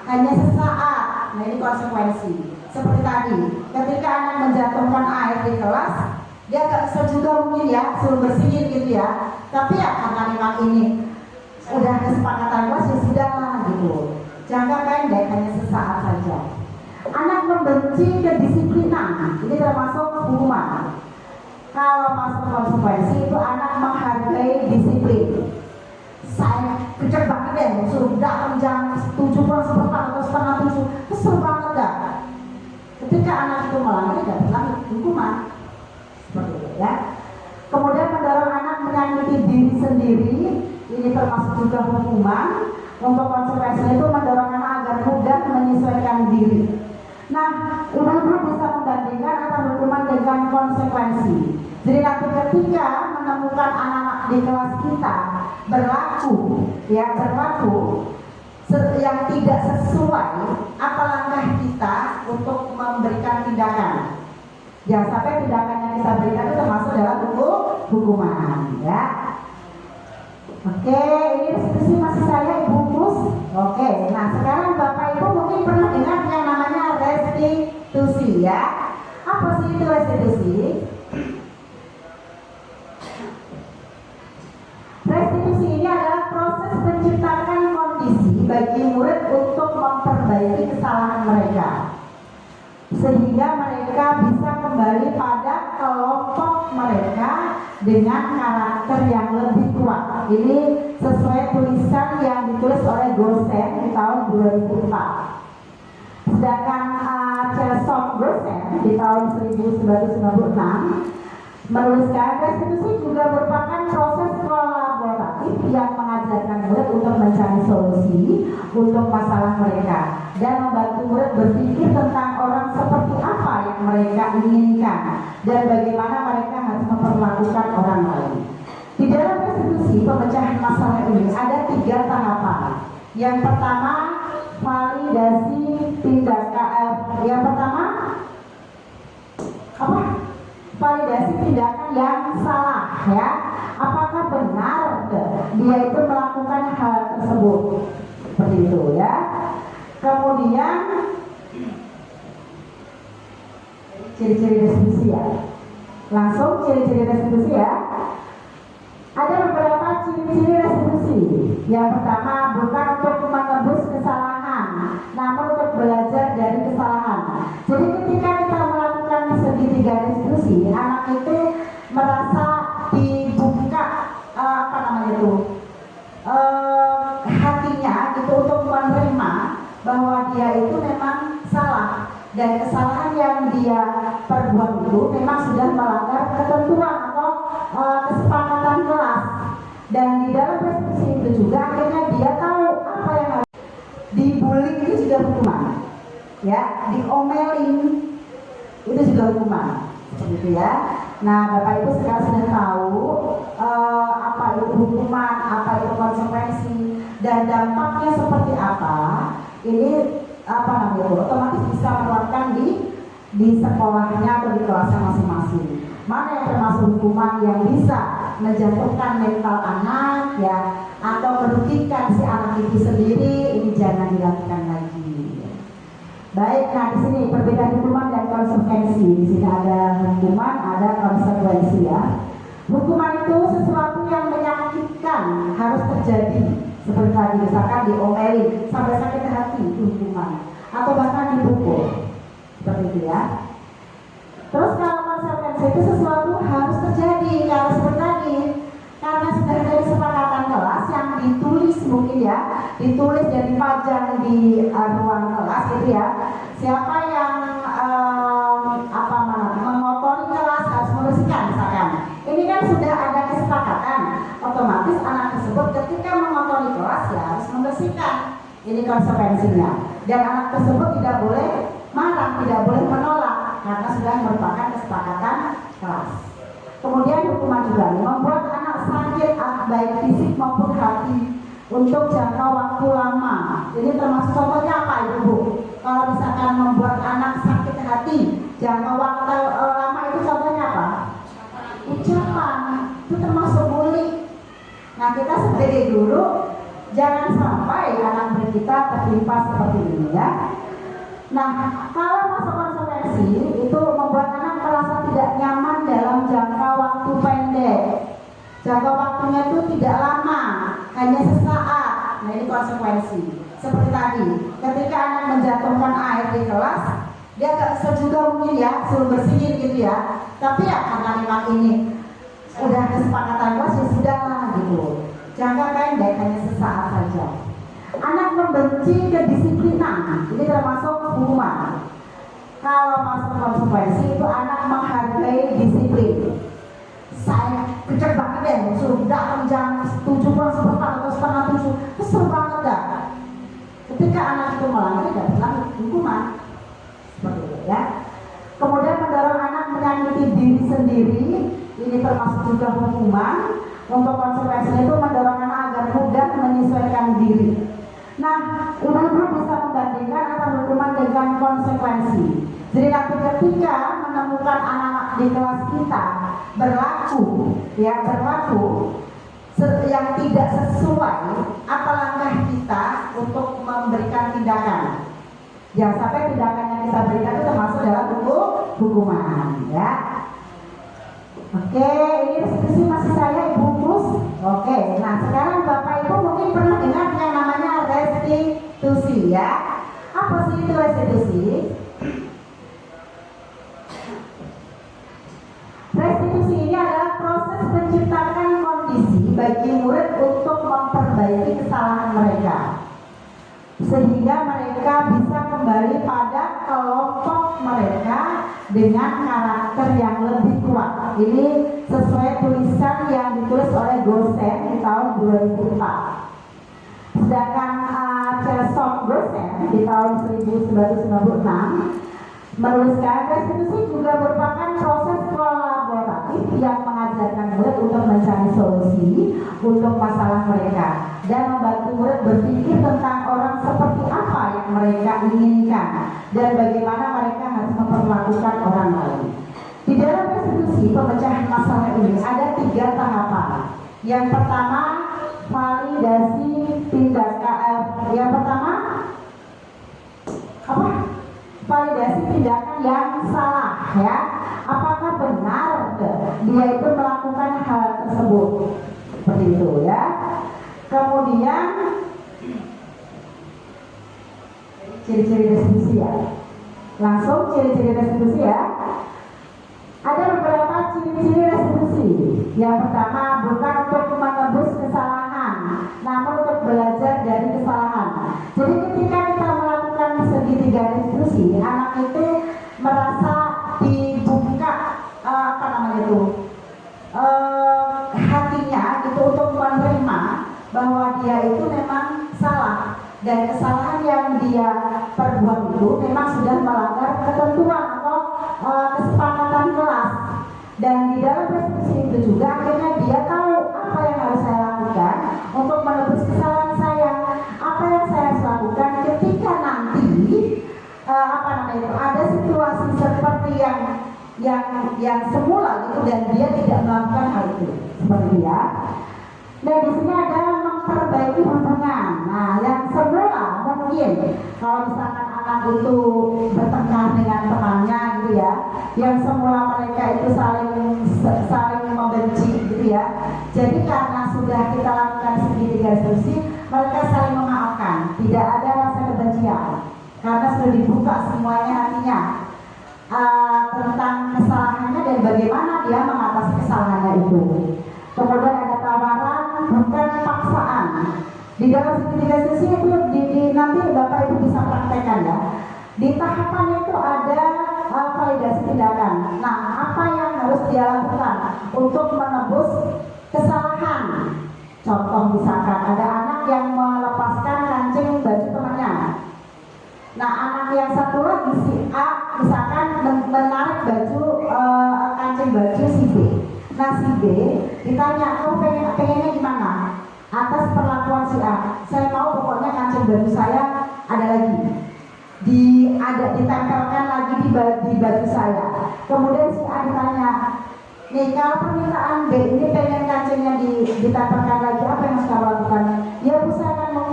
hanya sesaat. Nah, ini konsekuensi. Seperti tadi, ketika anak menjatuhkan air di kelas, dia gak bisa juga mungkin ya suruh bersihin gitu ya. Tapi ya karena memang ini udah kesepakatan kelas ya sudah gitu. Jangka pendek hanya sesaat saja. Anak membenci kedisiplinan, ini termasuk hukuman. Kalau masuk konsekuensi itu anak menghargai disiplin. Saya kerja banget deh, suruh datang jam 7 seperempat atau setengah 7, kesel banget dah. Ketika anak itu melanggar, tidak berlaku hukuman. Seperti itu ya. Kemudian mendorong anak menyakiti diri sendiri, ini termasuk juga hukuman. Untuk konsekuensinya itu mendorong anak agar mudah menyesuaikan diri. Nah, ibu-ibu bisa membandingkan antara hukuman dengan konsekuensi. Jadi nanti ketika menemukan anak-anak di kelas kita berlaku yang tidak sesuai, apa langkah kita untuk memberikan tindakan? Jangan sampai tindakan yang kita berikan itu termasuk dalam hukuman, ya. Oke, ini diskusi masih saya Ibu Pus. Oke, nah sekarang Bapak Ibu mungkin pernah dengar yang namanya restitusi ya. Apa sih itu restitusi? Restitusi ini adalah proses menciptakan kondisi bagi murid untuk memperbaiki kesalahan mereka, sehingga mereka bisa kembali pada kelompok mereka dengan karakter yang lebih kuat. Ini sesuai tulisan yang ditulis oleh Gosen di tahun 2004. Sedangkan Chelsom Gosen di tahun 1996 menuliskan restitusi juga merupakan proses kolaboratif yang mengajarkan murid untuk mencari solusi untuk masalah mereka dan membantu murid berpikir tentang orang seperti apa yang mereka inginkan dan bagaimana mereka harus memperlakukan orang lain. Di dalam restitusi pemecahan masalah ini ada 3 tahapan. Yang pertama, validasi tindakan. Yang pertama apa? Validasi tindakan yang salah ya. Apakah benar dia itu melakukan hal tersebut? seperti itu ya. Kemudian ciri-ciri restitusi ya. Langsung ciri-ciri restitusi ya. Ada beberapa ciri-ciri restitusi. Yang pertama, bukan untuk menebus kesalahan, namun untuk belajar dari kesalahan. Jadi ketika kita melakukan segitiga restitusi, anak itu merasa dibuka hatinya gitu untuk menerima bahwa dia itu memang salah, dan kesalahan yang dia perbuat itu memang sudah melanggar ketentuan atau kesepakatan kelas. Dan di dalam restitusi itu juga akhirnya dia tahu apa yang harus dibully, itu juga hukuman ya, diomelin itu juga hukuman, seperti itu ya. Nah, Bapak Ibu sekarang sudah tahu apa itu hukuman, apa itu konsekuensi, dan dampaknya seperti apa. Ini otomatis bisa menerapkan di sekolahnya atau di kelasnya masing-masing. Mana yang termasuk hukuman yang bisa menjatuhkan mental anak ya, atau merugikan si anak itu sendiri, ini jangan dilakukan lagi. Baik, nah di sini perbedaan hukuman dan konsekuensi. Di sini ada hukuman, ada konsekuensi ya. Hukuman itu sesuatu yang menyakitkan, harus terjadi. Seperti tadi misalkan diomelin sampai sakit hati, itu hukuman. Atau bahkan dipukul, seperti itu ya. Terus kalau konsekuensi itu sesuatu harus terjadi, kalau seperti tadi, karena sudah ada kesepakatan kelas yang ditulis mungkin ya, ditulis dan dipajang di ruang kelas gitu ya. Siapa yang mengotori kelas harus membersihkan misalkan. Ini kan sudah ada kesepakatan, otomatis anak tersebut ketika mengotori kelas ya harus membersihkan. Ini konsekuensinya. Dan anak tersebut tidak boleh marah, tidak boleh menolak, karena sudah merupakan kesepakatan kelas. Kemudian hukuman juga membuat anak sakit baik fisik maupun hati untuk jangka waktu lama. Ini termasuk contohnya apa Ibu? Kalau misalkan membuat anak sakit hati jangka waktu lama, itu contohnya apa? Ucapan, itu termasuk bully. Nah, kita sebagai guru jangan sampai anak kita tertimpa seperti ini ya. Nah, kalau masuk konsekuensi itu membuat anak merasa tidak nyaman dalam jangka waktu pendek. Jangka waktunya itu tidak lama, hanya sesaat. Nah, ini konsekuensi. Seperti tadi, ketika anak menjatuhkan air di kelas, dia gak bisa juga mungkin ya suruh bersihin gitu ya. Tapi ya karena memang ini udah kesepakatan kelas, ya sudah lah gitu. Jangka pendek, hanya sesaat saja. Anak membenci kedisiplinan, ini termasuk hukuman. Kalau masuk konsekuensi itu anak menghargai disiplin. Saya kecek banget deh, sudah jam 7 kurang seperempat atau setengah 7, kesel banget dah. Ketika anak itu melanggar, tidak berlaku hukuman, seperti itu ya. Kemudian mendorong anak menyakiti diri sendiri, ini termasuk juga hukuman. Untuk konsekuensinya itu mendorong anak agar mudah menyesuaikan diri. Nah, ibu-ibu bisa membandingkan antara hukuman dengan konsekuensi. Jadi nanti ketika menemukan anak-anak di kelas kita berlaku yang tidak sesuai, apa langkah kita untuk memberikan tindakan? Jangan sampai tindakan yang kita berikan itu termasuk dalam hukuman ya. Oke, ini diskusi masih saya Ibu Mus. Oke, nah sekarang Bapak Ibu mungkin pernah dengar yang namanya restitusi ya. Apa sih itu restitusi? Restitusi ini adalah proses menciptakan kondisi bagi murid untuk memperbaiki kesalahan mereka, sehingga mereka bisa kembali pada kelompok mereka dengan karakter yang lebih kuat. Ini sesuai tulisan yang ditulis oleh Gosen di tahun 2004. Sedangkan Celson Gosen di tahun 1996 menuliskan restitusi juga merupakan proses kolaboratif yang mengajarkan murid untuk mencari solusi untuk masalah mereka dan membantu murid berpikir tentang orang seperti apa yang mereka inginkan dan bagaimana mereka harus memperlakukan orang lain. Di dalam restitusi pemecahan masalah ini ada 3 tahapan. Yang pertama, validasi tindakan. Yang validasi tindakan yang salah ya. Apakah benar dia itu melakukan hal tersebut? Seperti itu ya. Kemudian ciri-ciri restitusi ya. Langsung ciri-ciri restitusi ya. Ada beberapa ciri-ciri restitusi. Yang pertama, bukan untuk menebus kesalahan, namun untuk belajar dari kesalahan. Jadi ketika kita melakukan segitiga restitusi, anak itu merasa dibuka hatinya gitu untuk menerima bahwa dia itu memang salah, dan kesalahan yang dia perbuat itu memang sudah melanggar ketentuan atau kesepakatan kelas. Dan di dalam restitusi itu juga akhirnya dia tahu apa yang harus saya lakukan untuk menebus kesalahan saya, apa yang saya harus lakukan ketika nanti ada situasi seperti yang semula gitu dan dia tidak melakukan hal itu, seperti ya. Nah di sini ada memperbaiki hubungan. Nah yang semula mungkin kalau misalkan anak itu bertengkar dengan temannya gitu ya, yang semula mereka itu saling membenci gitu ya. Jadi karena sudah kita lakukan segitiga restitusi, mereka saling memaafkan, tidak ada rasa kebencian karena sudah dibuka semuanya hatinya tentang kesalahannya dan bagaimana dia mengatasi kesalahannya itu. Kemudian ada tawaran, bukan paksaan. Di dalam segitiga restitusi itu nanti Bapak Ibu bisa praktekkan ya. Di tahapan itu ada validasi tindakan. Nah, apa yang harus dia lakukan untuk menebus kesalahan? Contoh misalkan ada anak yang melepaskan kancing baju temannya. Nah, anak yang satu lagi si A misalkan menarik kancing baju si B. Nah, si B ditanya, kamu pengennya gimana? Atas perlakuan si A, saya mau pokoknya kancing baju saya ada lagi, ditempelkan lagi di baju saya. Kemudian si A ditanya, nih kalau permintaan B ini pengen kancingnya ditempelkan lagi, apa yang harus kamu lakukan? Ya Bu, saya akan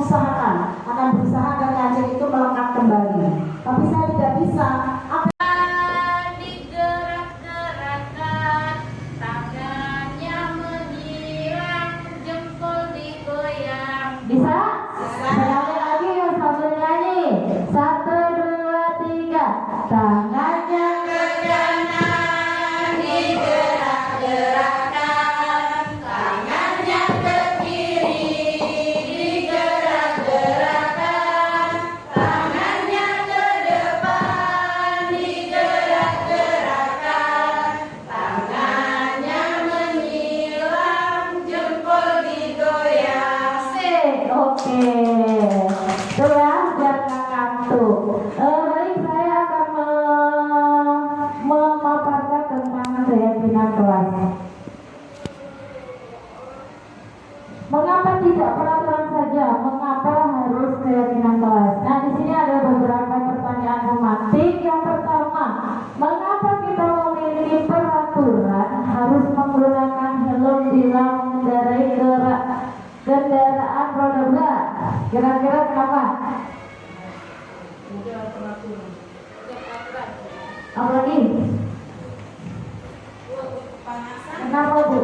berusaha agar kancing itu melekat kembali. Tapi saya tidak bisa. Digerak-gerakkan, tangannya menyilang, jempol digoyang. Bisa? Sekali lagi sambil nyanyi. 1, 2, 3. Tangannya ke kanan, digerak-gerakkan, tangannya ke kiri, digerak-gerakkan, tangannya ke depan, digerak-gerakkan, tangannya menyilang, jempol digoyang. sih. Oke. Tuh ya, biar nggak kantuk. Baik, saya akan memaparkan tentang keyakinan kelas. Mengapa tidak peraturan saja? Mengapa harus keyakinan kelas? Nah, di sini ada beberapa pertanyaan romantik. Yang pertama, mengapa kita memiliki peraturan harus menggunakan helm bila mengendarai kendaraan roda 2? Kira-kira kenapa? Apa lagi? Kenapa Bu?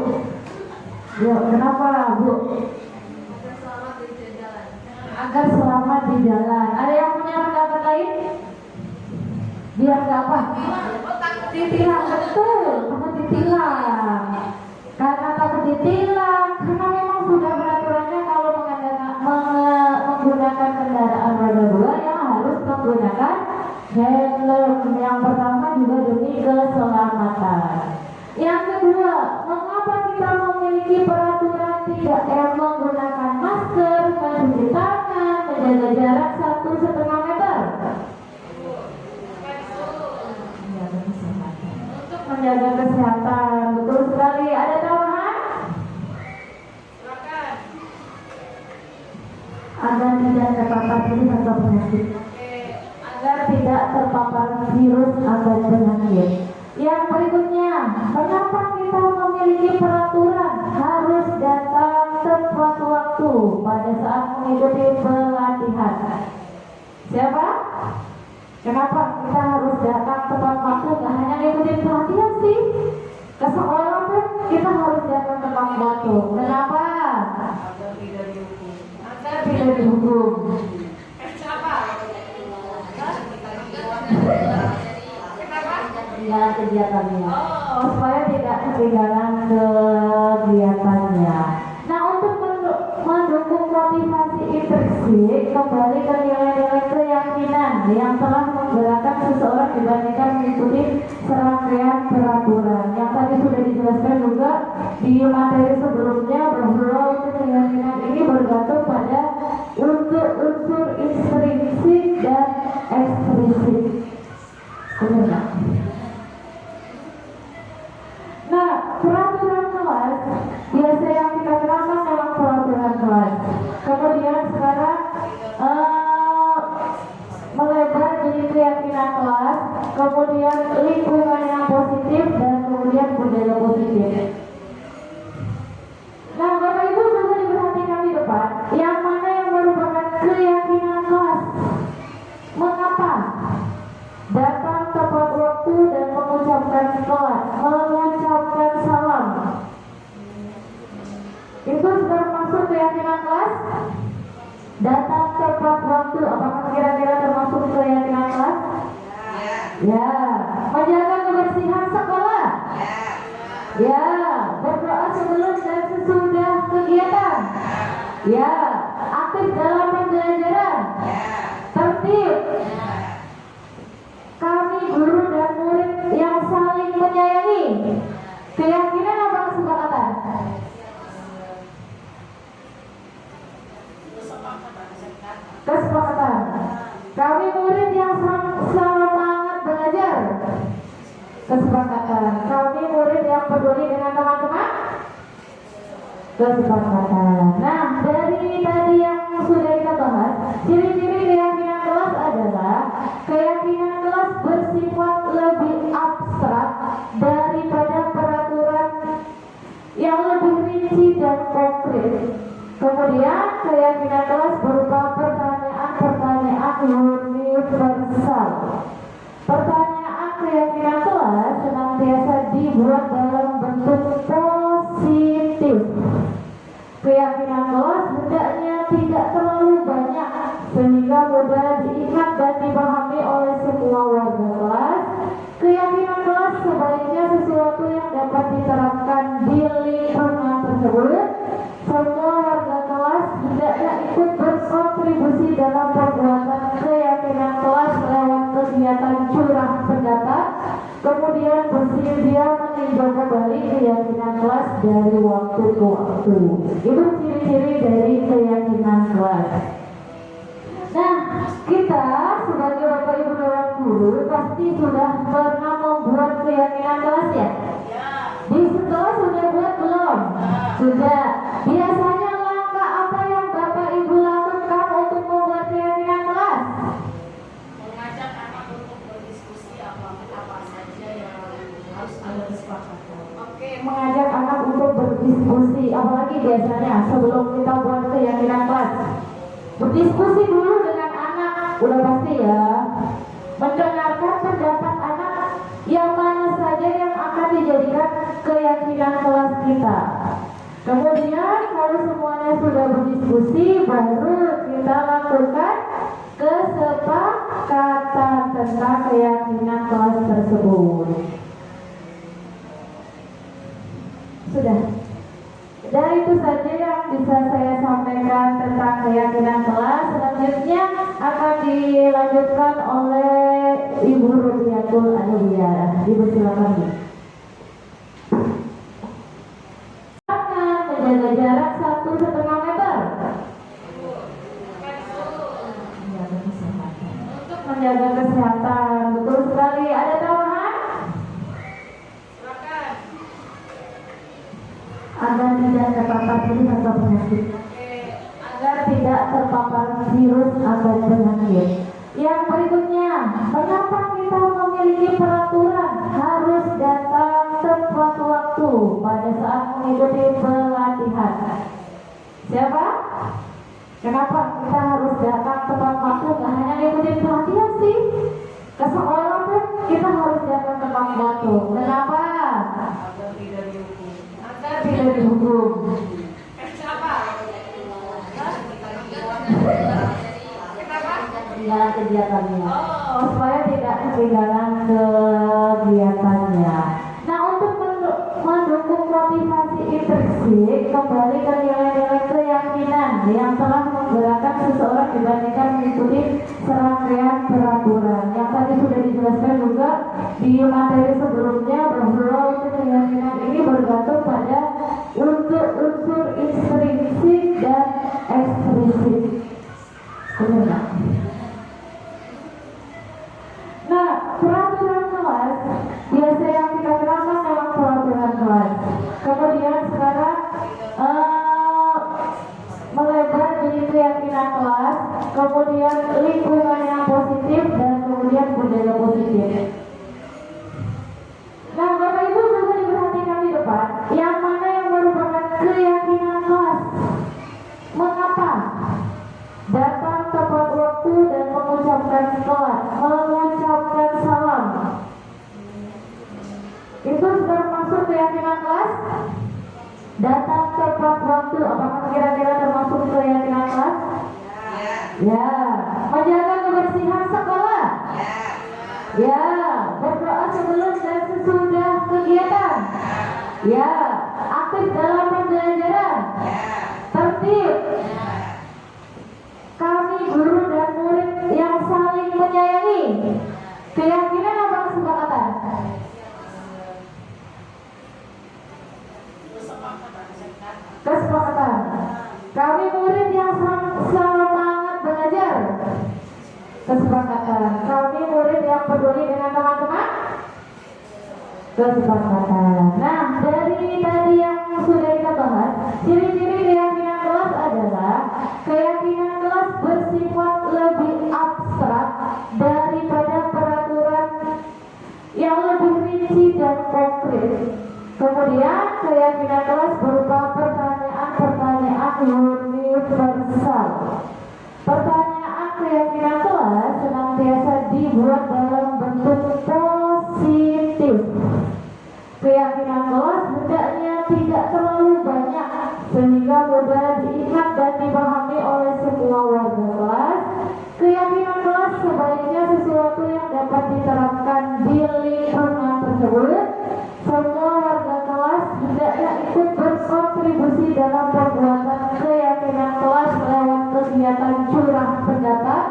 Ya, kenapa Bu? Agar selamat di jalan. Ada yang punya pendapat lain? Biar nggak apa? Ditilang, betul. Takut ditilang. Karena takut ditilang, karena memang sudah peraturannya kalau menggunakan kendaraan roda 2 yang harus menggunakan helm. Yang pertama juga demi keselamatan. Yang kedua, mengapa kita memiliki peraturan tidak menggunakan masker, mencuci tangan, menjaga jarak 1,5 meter? Untuk menjaga kesehatan, betul sekali. Ada tambahan? Agar tidak terpapar virus atau penyakit. Agar tidak terpapar virus atau penyakit. Yang berikutnya, mengapa kita memiliki peraturan harus datang tepat waktu pada saat mengikuti pelatihan? Siapa? Kenapa kita harus datang tepat waktu? Gak hanya ngikutin pelatihan sih. Ke sekolah pun kita harus datang tepat waktu. Kenapa? Agar tidak dihukum. Agar tidak dihukum. Kenapa? Ketinggalan kegiatannya. Oh, supaya tidak ketinggalan kegiatannya. Nah, untuk mendukung motivasi intrinsik, kembali ke nilai-nilai keyakinan yang telah menggerakkan seseorang dibandingkan mengikuti serangkaian peraturan. Yang tadi sudah dijelaskan juga di materi sebelumnya bahwa untuk keyakinan ini bergantung pada unsur intrinsik dan ekstrinsik. Benar. Nah, peraturan kelas biasa yang kita kenalkan memang peraturan kelas. Kemudian sekarang melebar jadi keyakinan kelas, kemudian lingkungan yang positif, dan kemudian budaya positif. Nah, Bapak Ibu bisa diperhatikan di depan, yang mana yang merupakan keyakinan kelas. Mengapa? Datang tepat waktu dan mengucapkan salam, mengucapkan salam. Itu termasuk keyakinan kelas. Datang tepat waktu, apakah kira-kira termasuk keyakinan kelas? Ya. Menjaga kebersihan sekolah. Ya. Berdoa sebelum dan sesudah kegiatan. Ya. Aktif dalam pembelajaran. Tertib. Kami guru dan murid yang saling menyayangi. Keyakinan apa kesepakatan? Kesepakatan. Kami murid yang semangat belajar. Kesepakatan. Kami murid yang peduli dengan teman-teman. Kesepakatan. Nah, dari tadi yang sudah kita bahas, ciri-ciri keyakinan kelas adalah keyakinan kelas bersifat lebih abstrak daripada peraturan yang lebih rinci dan konkret. Kemudian keyakinan kelas berupa pertanyaan-pertanyaan universal. Pertanyaan keyakinan kelas senantiasa dibuat dalam bentuk positif. Keyakinan kelas hendaknya tidak terlalu banyak sehingga mudah diingat dan dipahami oleh semua warga kelas. Keyakinan kelas sebaiknya sesuatu yang dapat diterapkan di lingkungan tersebut. Semua warga kelas hendaknya ikut berkontribusi dalam perbuatan keyakinan kelas lewat kegiatan curah pendapat, kemudian bersedia meninjau kembali keyakinan kelas dari waktu ke waktu. Itu ciri-ciri dari keyakinan kelas. Nah, kita sebagai Bapak Ibu Dewan Guru pasti sudah pernah membuat keyakinan kelas ya? Di sekolah sudah buat belum? Sudah. Biasanya langkah apa yang Bapak Ibu lakukan untuk membuat keyakinan kelas? Mengajak anak untuk berdiskusi apa saja yang harus ada kesepakatan. Oke, mengajak anak untuk berdiskusi. Apalagi biasanya sebelum kita buat keyakinan kelas, berdiskusi dulu dengan anak. Udah pasti ya. Mendengarkan pendapat anak yang mana saja yang akan dijadikan keyakinan kelas kita. Kemudian kalau semuanya sudah berdiskusi, baru kita lakukan kesepakatan tentang keyakinan kelas tersebut. Sudah. Dan itu saja yang bisa saya sampaikan tentang keyakinan kelas. Selanjutnya akan dilanjutkan oleh Ibu Rubiatul Anubiara. Ibu silakan. Menjaga jarak 1,5 meter. Untuk menjaga kesehatan, betul sekali. Ada tambahan? Silakan. Agar tidak terpapar virus atau penyakit. Agar tidak terpapar virus atau penyakit. Yang berikutnya, mengapa kita memiliki peraturan harus datang tepat waktu pada saat mengikuti pelatihan? Siapa? Kenapa kita harus datang tepat waktu? Gak hanya mengikuti pelatihan sih. Ke sekolah pun kita harus datang tepat waktu. Kenapa? Agar tidak dihukum. Agar tidak dihukum. Kenapa? Ketinggalan kegiatannya. Oh, supaya tidak ketinggalan kegiatannya. Nah, untuk mendukung motivasi intrinsik, kembali ke nilai-nilai keyakinan yang telah menggerakkan seseorang dibandingkan mengikuti serangkaian peraturan. Yang tadi sudah dijelaskan juga di materi sebelumnya bahwa untuk keyakinan ini bergantung pada unsur intrinsik dan ekstrinsik. Benar. Nah, peraturan kelas biasa yang kita terapkan dalam peraturan kelas. Kemudian sekarang melebar jadi keyakinan kelas, kemudian lingkungan yang positif dan kemudian budaya positif. Nah, Bapak Ibu bisa diperhatikan di depan, yang mana yang merupakan keyakinan kelas. Mengapa? Datang tepat waktu dan mengucapkan salam. Itu termasuk keyakinan kelas? Datang tepat waktu, apakah kira-kira termasuk keyakinan kelas? Ya. Menjaga kebersihan sekolah? Ya. Berdoa sebelum dan sesudah kegiatan? Ya. Aktif dalam pembelajaran? Tertib? Kami guru dan murid yang saling menyayangi. Keyakinan apa kesepakatan? Kesepakatan. Kami murid yang semangat belajar. Kesepakatan. Kami murid yang peduli dengan teman-teman. Kesepakatan. Nah, dari tadi yang sudah kita bahas, ciri-ciri keyakinan kelas adalah keyakinan kelas bersifat lebih abstrak daripada peraturan yang lebih rinci dan konkret. Kemudian keyakinan kelas berupa pertanyaan-pertanyaan universal. Pertanyaan keyakinan kelas senantiasa dibuat dalam bentuk positif. Keyakinan kelas hendaknya tidak terlalu banyak sehingga mudah diingat dan dipahami oleh semua warga kelas. Keyakinan kelas sebaiknya sesuatu yang dapat diterapkan di lingkungan tersebut. Semua warga kelas hendaknya ikut berkontribusi dalam perbuatan keyakinan kelas lewat kegiatan curah pendapat,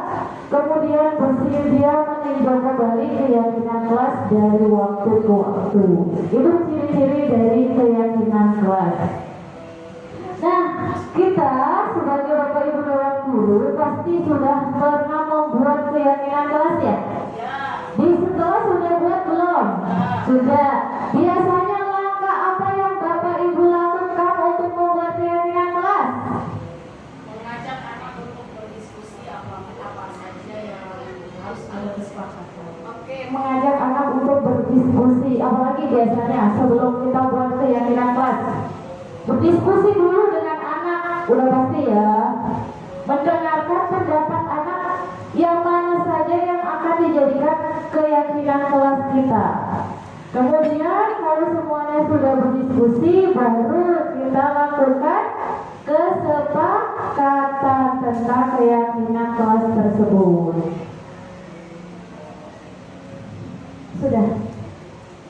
kemudian bersedia meninjau kembali keyakinan kelas dari waktu ke waktu. Itu ciri-ciri dari keyakinan kelas. Nah, kita sebagai Bapak Ibu Dewan Guru pasti sudah pernah membuat keyakinan kelas ya? Di sekolah sudah buat belum? Sudah. Biasanya langkah apa yang Bapak Ibu lakukan untuk membuat keyakinan kelas? Mengajak anak untuk berdiskusi apa saja yang harus ada kesepakatan. Oke, mengajak anak untuk berdiskusi. Apalagi biasanya sebelum kita buat keyakinan kelas, berdiskusi dulu dengan anak, udah pasti ya. Mendengarkan pendapat anak yang mana saja yang akan dijadikan keyakinan kelas kita. Kemudian kalau semuanya sudah berdiskusi, baru kita lakukan kesepakatan tentang keyakinan kelas tersebut. Sudah.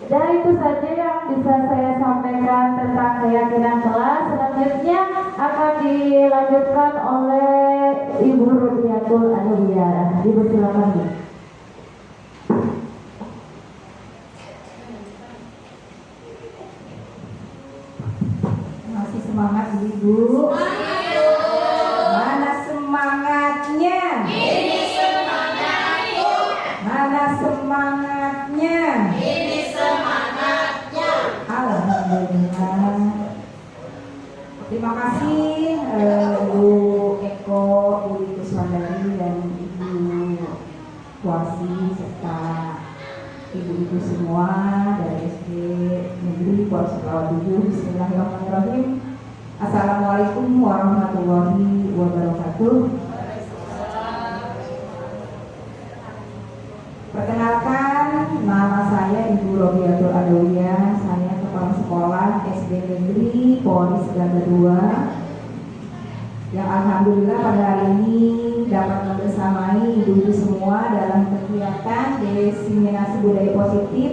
Dan itu saja yang bisa saya sampaikan tentang keyakinan kelas. Selanjutnya akan dilanjutkan oleh Ibu Rubiatul Anwiyah. Ibu silakan, Bu. Masih semangat Ibu? Mana semangatnya? Ini semangatnya. Mana semangatnya? Ini semangatnya. Alhamdulillah. Terima kasih Bu Eko, Bu Kuswandari dan Ibu Wasi serta ibu-ibu semua dari SD Negeri Polres Pelawat 7. Bismillahirrahmanirrahim. Assalamualaikum warahmatullahi wabarakatuh. Perkenalkan segala dua, yang alhamdulillah pada hari ini dapat membersamai ibu-ibu semua dalam kegiatan diseminasi budaya positif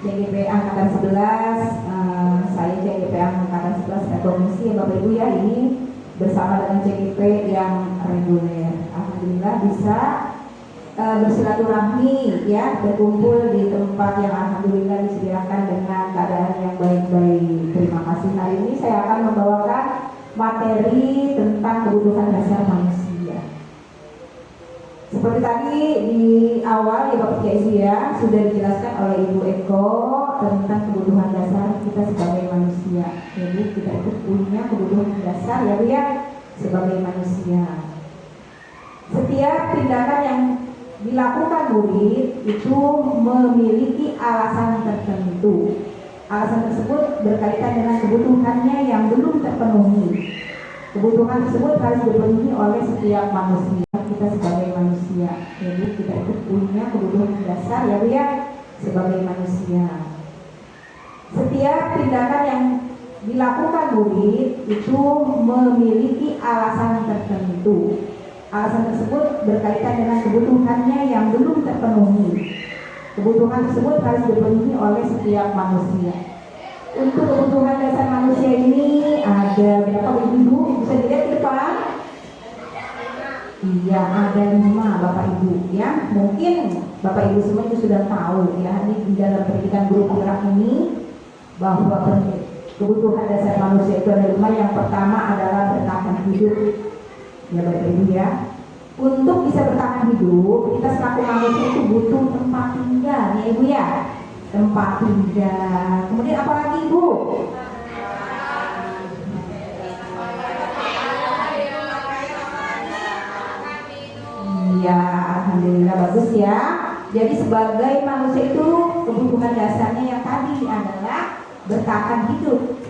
CGP Angkatan 11. Saya CGP Angkatan 11 Komisi Bapak Ibu ya, ini bersama dengan CGP yang reguler. Alhamdulillah bisa bersilaturahmi ya, berkumpul di tempat yang alhamdulillah disediakan dengan keadaan yang baik-baik. Terima kasih. Hari ini saya akan membawakan materi tentang kebutuhan dasar manusia. Seperti tadi di awal ya Bapak Ibu ya, sudah dijelaskan oleh Ibu Eko tentang kebutuhan dasar kita sebagai manusia. Jadi kita itu punya kebutuhan dasar ya Bu ya, sebagai manusia. Setiap tindakan yang dilakukan murid itu memiliki alasan tertentu. Alasan tersebut berkaitan dengan kebutuhannya yang belum terpenuhi. Kebutuhan tersebut harus dipenuhi oleh setiap manusia, kita sebagai manusia. Jadi kita itu punya kebutuhan dasar ya Bu ya, sebagai manusia. Setiap tindakan yang dilakukan murid itu memiliki alasan tertentu. Alasan tersebut berkaitan dengan kebutuhannya yang belum terpenuhi. Kebutuhan tersebut harus dipenuhi oleh setiap manusia. Untuk kebutuhan dasar manusia ini ada berapa ibu? Bisa dilihat di depan? Iya, ada 5 Bapak Ibu ya. Mungkin Bapak Ibu semua itu sudah tahu ya, di dalam pendidikan guru penggerak ini bahwa kebutuhan dasar manusia itu ada 5. Yang pertama adalah bertahan hidup. Ya Bapak Ibu ya, untuk bisa bertahan hidup kita selaku manusia itu butuh tempat tinggal ya Ibu ya, tempat tinggal. Kemudian apa lagi Ibu? Iya, alhamdulillah bagus ya. Jadi sebagai manusia itu kebutuhan dasarnya yang tadi adalah bertahan hidup.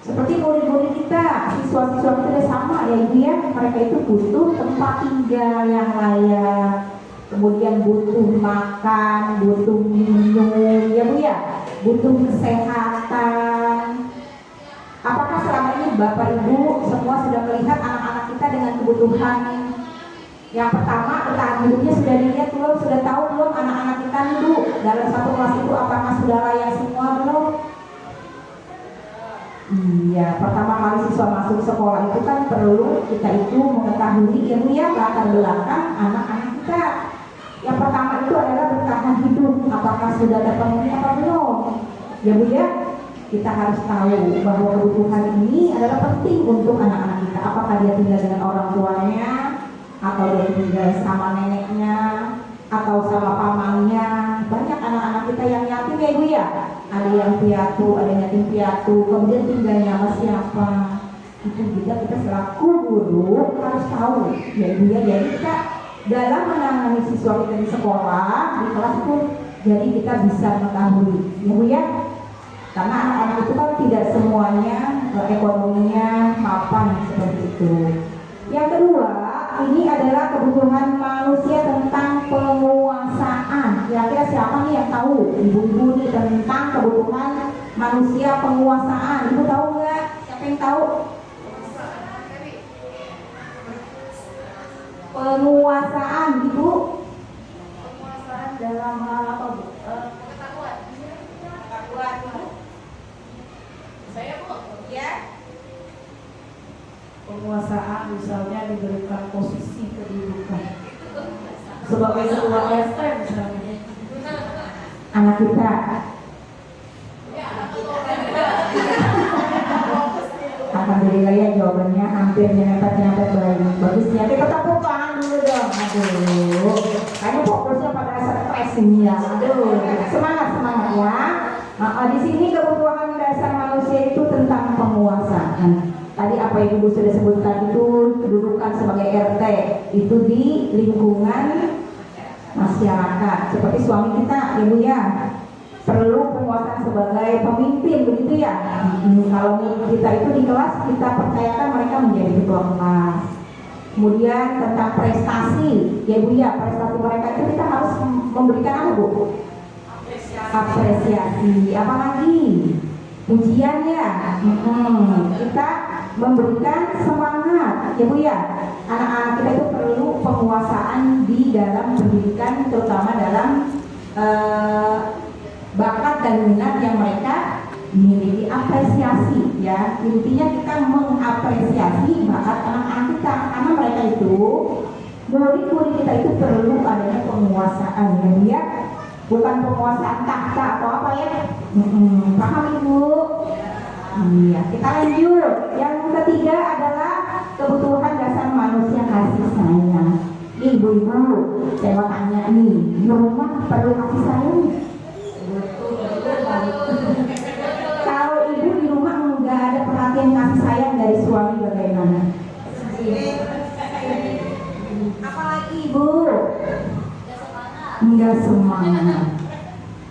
Seperti murid-murid kita, siswa-siswa kita sama ya Ibu ya, mereka itu butuh tempat tinggal yang layak, kemudian butuh makan, butuh minum ya Bu ya, butuh kesehatan. Apakah selama ini Bapak Ibu semua sudah melihat anak-anak kita dengan kebutuhan yang pertama, bertahan hidupnya sudah dilihat belum? Sudah tahu belum anak-anak kita itu dalam satu kelas itu apakah sudah layak semua belum? Iya, pertama kali siswa masuk sekolah itu kan perlu kita itu mengetahui ya Bu ya, latar belakang anak-anak kita. Yang pertama itu adalah bertahan hidup, apakah sudah terpenuhi apa belum? Ya Bu ya, kita harus tahu bahwa kebutuhan ini adalah penting untuk anak-anak kita. Apakah dia tinggal dengan orang tuanya, atau dia tinggal sama neneknya, atau sama pamannya. Banyak anak-anak kita yang yatim ya Ibu ya, ada yang piatu, ada yang yatim piatu, kemudian tinggalnya sama siapa. Itu juga kita selaku guru harus tahu ya Ibu ya. Jadi kita dalam menangani siswa kita di sekolah, di kelas pun, jadi kita bisa mengetahui ya Bu ya, karena anak-anak itu kan tidak semuanya ekonominya mapan seperti itu. Yang kedua, ini adalah kebutuhan manusia tentang penguasaan. Kira-kira siapa nih yang tahu? Ibu-ibu nih tentang kebutuhan manusia penguasaan. Ibu tahu nggak? Siapa yang tahu? Penguasaan, Ibu. Penguasaan dalam hal apa Bu? Ketakuan. Ketakuan. Saya Bu. Ya. Penguasaan misalnya diberikan posisi kedudukan sebagai ketua RT misalnya. Anak kita. Alhamdulillah ya, jawabannya hampir nyempet baik. Bagus ya, kita tepuk tangan dulu dong. Aduh, kayaknya fokusnya pada stres ini ya. Aduh, semangat ya. Di sini kebutuhan dasar manusia itu tentang penguasaan. Tadi apa yang Ibu sudah sebutkan itu kedudukan sebagai RT itu di lingkungan masyarakat. Seperti suami kita, Ibu ya, perlu penguasaan sebagai pemimpin begitu ya. Kalau kita itu di kelas, kita percayakan mereka menjadi ketua kelas. Kemudian tentang prestasi, ya Bu ya, prestasi mereka itu kita harus memberikan apa Bu? Apresiasi. Apa lagi? ujian ya. Kita memberikan semangat ya Bu ya. Anak-anak kita itu perlu penguasaan di dalam pendidikan, terutama dalam bakat dan minat yang mereka miliki. Apresiasi ya, intinya kita mengapresiasi bakat anak-anak kita, karena mereka itu, murid-murid kita itu perlu adanya penguasaan ya Bu ya. Bukan penguasaan takhta atau apa ya. Paham Ibu? Iya, kita lanjut. Yang ketiga adalah kebutuhan dasar manusia, kasih sayang. Ibu-ibu, saya mau tanya nih, di rumah perlu kasih sayang? Kalau ibu di rumah nggak ada perhatian kasih sayang dari suami, bagaimana? Apalagi Ibu? Nggak semangat.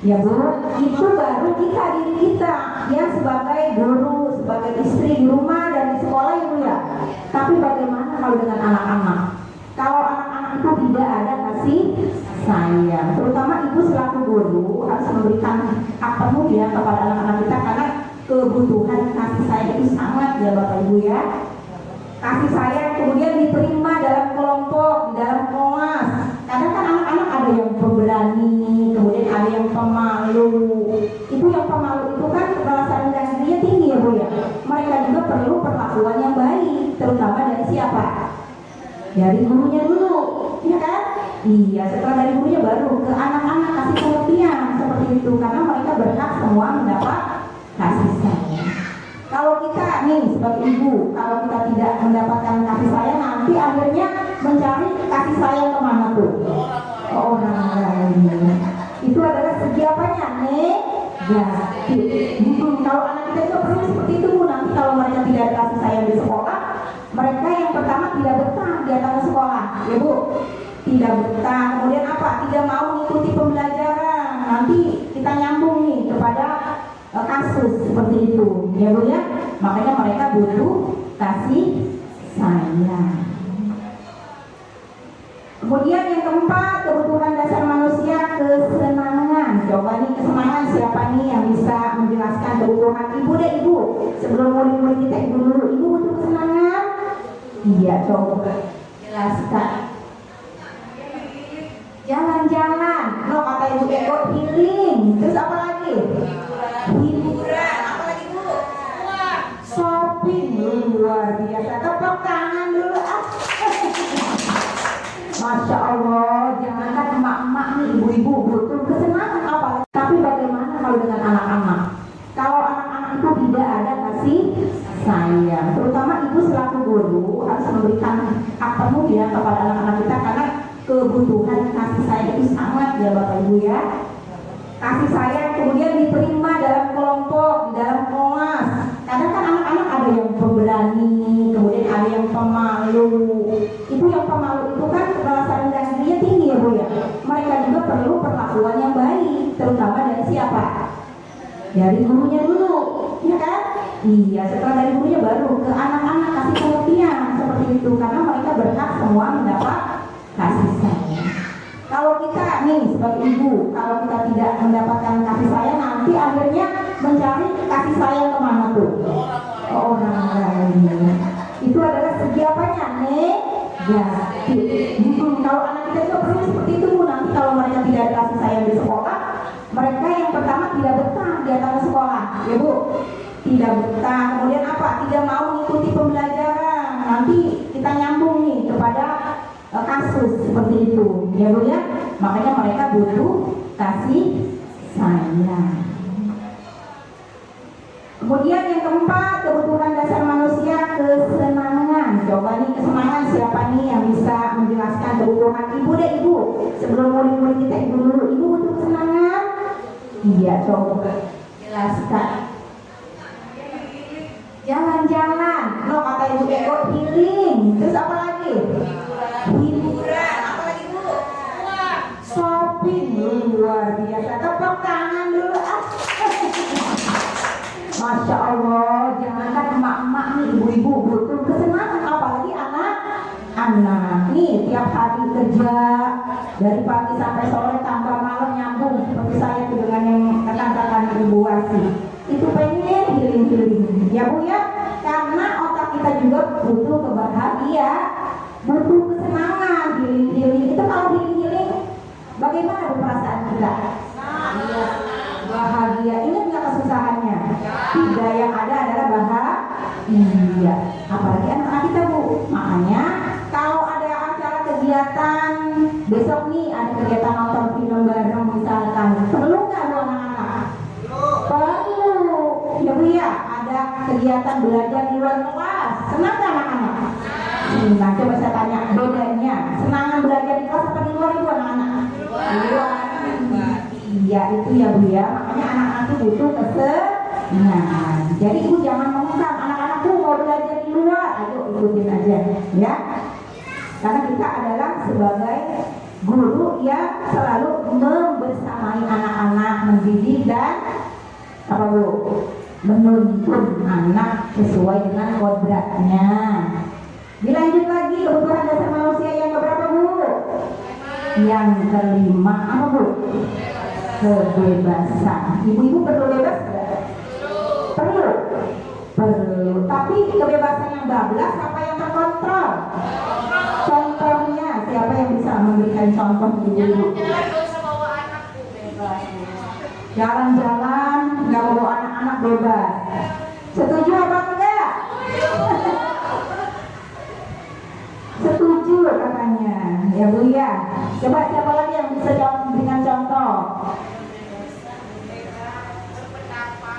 Ya Bu, itu baru kita, diri kita ya, sebagai guru, sebagai istri di rumah dan di sekolah Ibu ya. Tapi bagaimana kalau dengan anak-anak? Kalau anak-anak itu tidak ada kasih sayang, terutama Ibu selaku guru harus memberikan hak penuh ya kepada anak-anak kita, karena kebutuhan kasih sayang itu sangat ya Bapak Ibu ya. Kasih sayang kemudian diterima dalam kelompok, dalam kelas. Kadang kan anak-anak ada yang pemberani, kemudian ada yang pemalu. Itu yang pemalu itu kan rasa rendah dirinya tinggi ya Bu ya. Mereka juga perlu perlakuan yang baik, terutama dari siapa? Dari gurunya dulu, ya kan? Iya, setelah dari gurunya baru ke anak-anak kasih pengertian seperti itu, karena mereka berhak semua mendapat kasih sayang. Kalau kita nih sebagai ibu, kalau kita tidak mendapatkan kasih sayang, nanti akhirnya mencari kasih sayang kemana tuh? Ke orang lain. Itu adalah segi apanya? Negatif. Kalau anak kita juga perlu seperti itu Bu. Nanti kalau mereka tidak ada kasih sayang di sekolah, mereka yang pertama tidak betah di atas sekolah, ya Bu. Tidak betah. Kemudian apa? Tidak mau mengikuti pembelajaran. Nanti kita nyambung nih kepada kasus seperti itu ya Bu ya. Makanya mereka butuh kasih sayang. Kemudian yang keempat, kebutuhan dasar manusia, kesenangan. Coba nih kesenangan, siapa nih yang bisa menjelaskan kebutuhan Ibu deh Ibu. Sebelum murid-murid kita Ibu dulu, Ibu butuh kesenangan? Iya, coba jelaskan. Jalan-jalan, lo kata Ibu Eko, healing. Terus apa lagi? Hiburan, apa lagi Bu? Shopping, luar biasa. Tepuk tangan dulu. Masya Allah, jangankan emak-emak nih, ibu-ibu butuh kesenangan apa? Tapi bagaimana kalau dengan anak-anak? Kalau anak-anak itu tidak ada kasih sayang, terutama Ibu selaku guru harus memberikan hak penuh ya kepada anak-anak kita, karena kebutuhan kasih sayang itu sangat ya Bapak Ibu ya. Kasih sayang kemudian diterima dalam kelompok, dalam kelas. Kadang kan anak-anak ada yang pemberani, kemudian ada yang pemalu. Itu yang pemalu itu kan rasa rendah dirinya tinggi ya Bu ya. Mereka juga perlu perlakuan yang baik, terutama dari siapa? Dari gurunya dulu, ya kan? Iya, setelah dari gurunya baru ke anak-anak kasih pengertian seperti itu, karena mereka berhak semua mendapat kasih sayang. Kalau kita nih sebagai ibu, kalau kita tidak mendapatkan kasih sayang, nanti akhirnya mencari kasih sayang kemana tuh? Ke orang lain. Itu adalah segi apanya? Negatif. Kalau anak kita juga perlu seperti itu Bu. Nanti kalau mereka tidak ada kasih sayang di sekolah, mereka yang pertama tidak betah di atas sekolah, ya Bu. Tidak betah. Kemudian apa? Tidak mau mengikuti pembelajaran. Nanti kita nyambung nih kepada kasus seperti itu ya Bu ya. Makanya mereka butuh kasih sayang. Kemudian yang keempat, kebutuhan dasar manusia, kesenangan. Coba nih kesenangan, siapa nih yang bisa menjelaskan kebutuhan Ibu deh Ibu. Sebelum murid-murid kita Ibu dulu, Ibu butuh kesenangan? Iya, coba jelaskan. Jalan-jalan, lo kata Ibu Eko, healing. Terus apa lagi? Hiburan, apa lagi Bu? Shopping, luar biasa. Tepuk tangan dulu. Masya Allah, jangankan emak-emak nih, ibu-ibu butuh kesenangan, apalagi anak-anak. Nih tiap hari kerja dari pagi sampai sore tambah malam nyambung seperti saya dengan yang rekan-rekan Ibu Wasi. itu pengen healing ya Bu ya, karena otak kita juga butuh kebahagiaan, butuh kesenangan. Healing itu kalau healing bagaimana Bu perasaan kita? Bahagia. Ingat nggak kesusahannya? Tidak, yang ada adalah bahagia. Apalagi anak-anak kita Bu. Makanya kalau ada acara kegiatan, besok nih ada kegiatan nonton film bareng misalkan, perlu nggak Bu anak-anak? Perlu ya Bu ya. Ada kegiatan belajar di luar kelas, senang nggak anak-anak? Nah coba saya tanya bedanya, senangan belajar di kelas apa di luar Bu anak-anak? Di luar. Iya itu ya Bu ya. Makanya anak-anak itu butuh kesenangan. Jadi Ibu jangan mengungkap anak-anakku mau belajar di luar, ayo ikutin aja ya. Karena kita adalah sebagai guru yang selalu membersamai anak-anak, mendidik dan apa Bu? Menuntun anak sesuai dengan kodratnya. Dilanjut lagi, kebutuhan dasar manusia yang keberapa Bu? Yang kelima apa Bu? Kebebasan. Ibu-ibu perlu bebas nggak? Perlu. Tapi kebebasan yang bablas apa yang terkontrol? Contohnya siapa yang bisa memberikan contoh ibu-ibu? Jalan-jalan gak usah bawa anak Bu, bebas. Jalan-jalan nggak bawa anak-anak bebas. Setuju apa enggak? Setuju katanya ya Bu ya. Coba siapa lagi yang bisa memberikan contoh?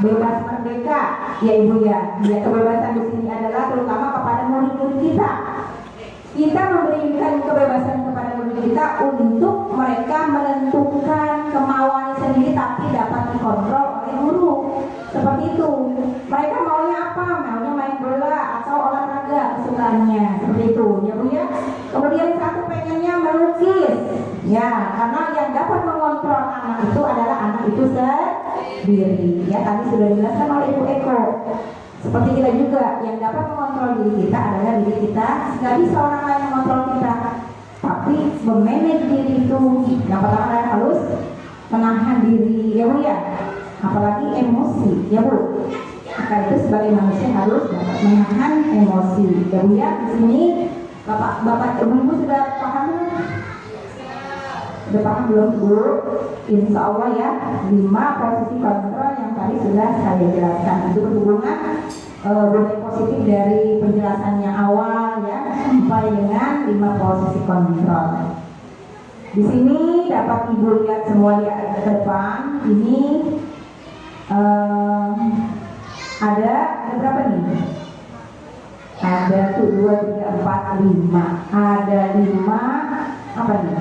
Bebas merdeka ya Ibu ya. Ya kebebasan di sini adalah terutama kepada murid-murid kita. Kita memberikan kebebasan kepada murid kita untuk mereka menentukan kemauan sendiri tapi dapat dikontrol oleh guru. Seperti itu. Mereka maunya apa? Maunya main bola atau olahraga kesukaannya. Seperti itu ya Bu ya. Kemudian satu pengennya melukis. Ya, karena yang dapat mengontrol anak itu adalah anak itu sendiri. Ya, tadi sudah dijelaskan oleh Ibu Eko. Seperti kita juga, yang dapat mengontrol diri kita adalah diri kita. Nggak bisa orang lain mengontrol kita. Tapi memanage diri itu, yang pertama harus menahan diri, ya Bu ya. Apalagi emosi, ya Bu. Maka itu sebagai manusia harus dapat menahan emosi, ya Bu ya. Di sini Bapak Ibu sudah paham belum? Sudah paham belum Bu? Insya Allah ya, 5 posisi kontrol yang tadi sudah saya jelaskan. Itu berhubungan budaya positif dari penjelasannya awal ya sampai dengan 5 posisi kontrol. Di sini dapat Ibu lihat semua di depan. Ini ada berapa nih? Ada 2, 3, 4, 5. Ada 5 apa nih?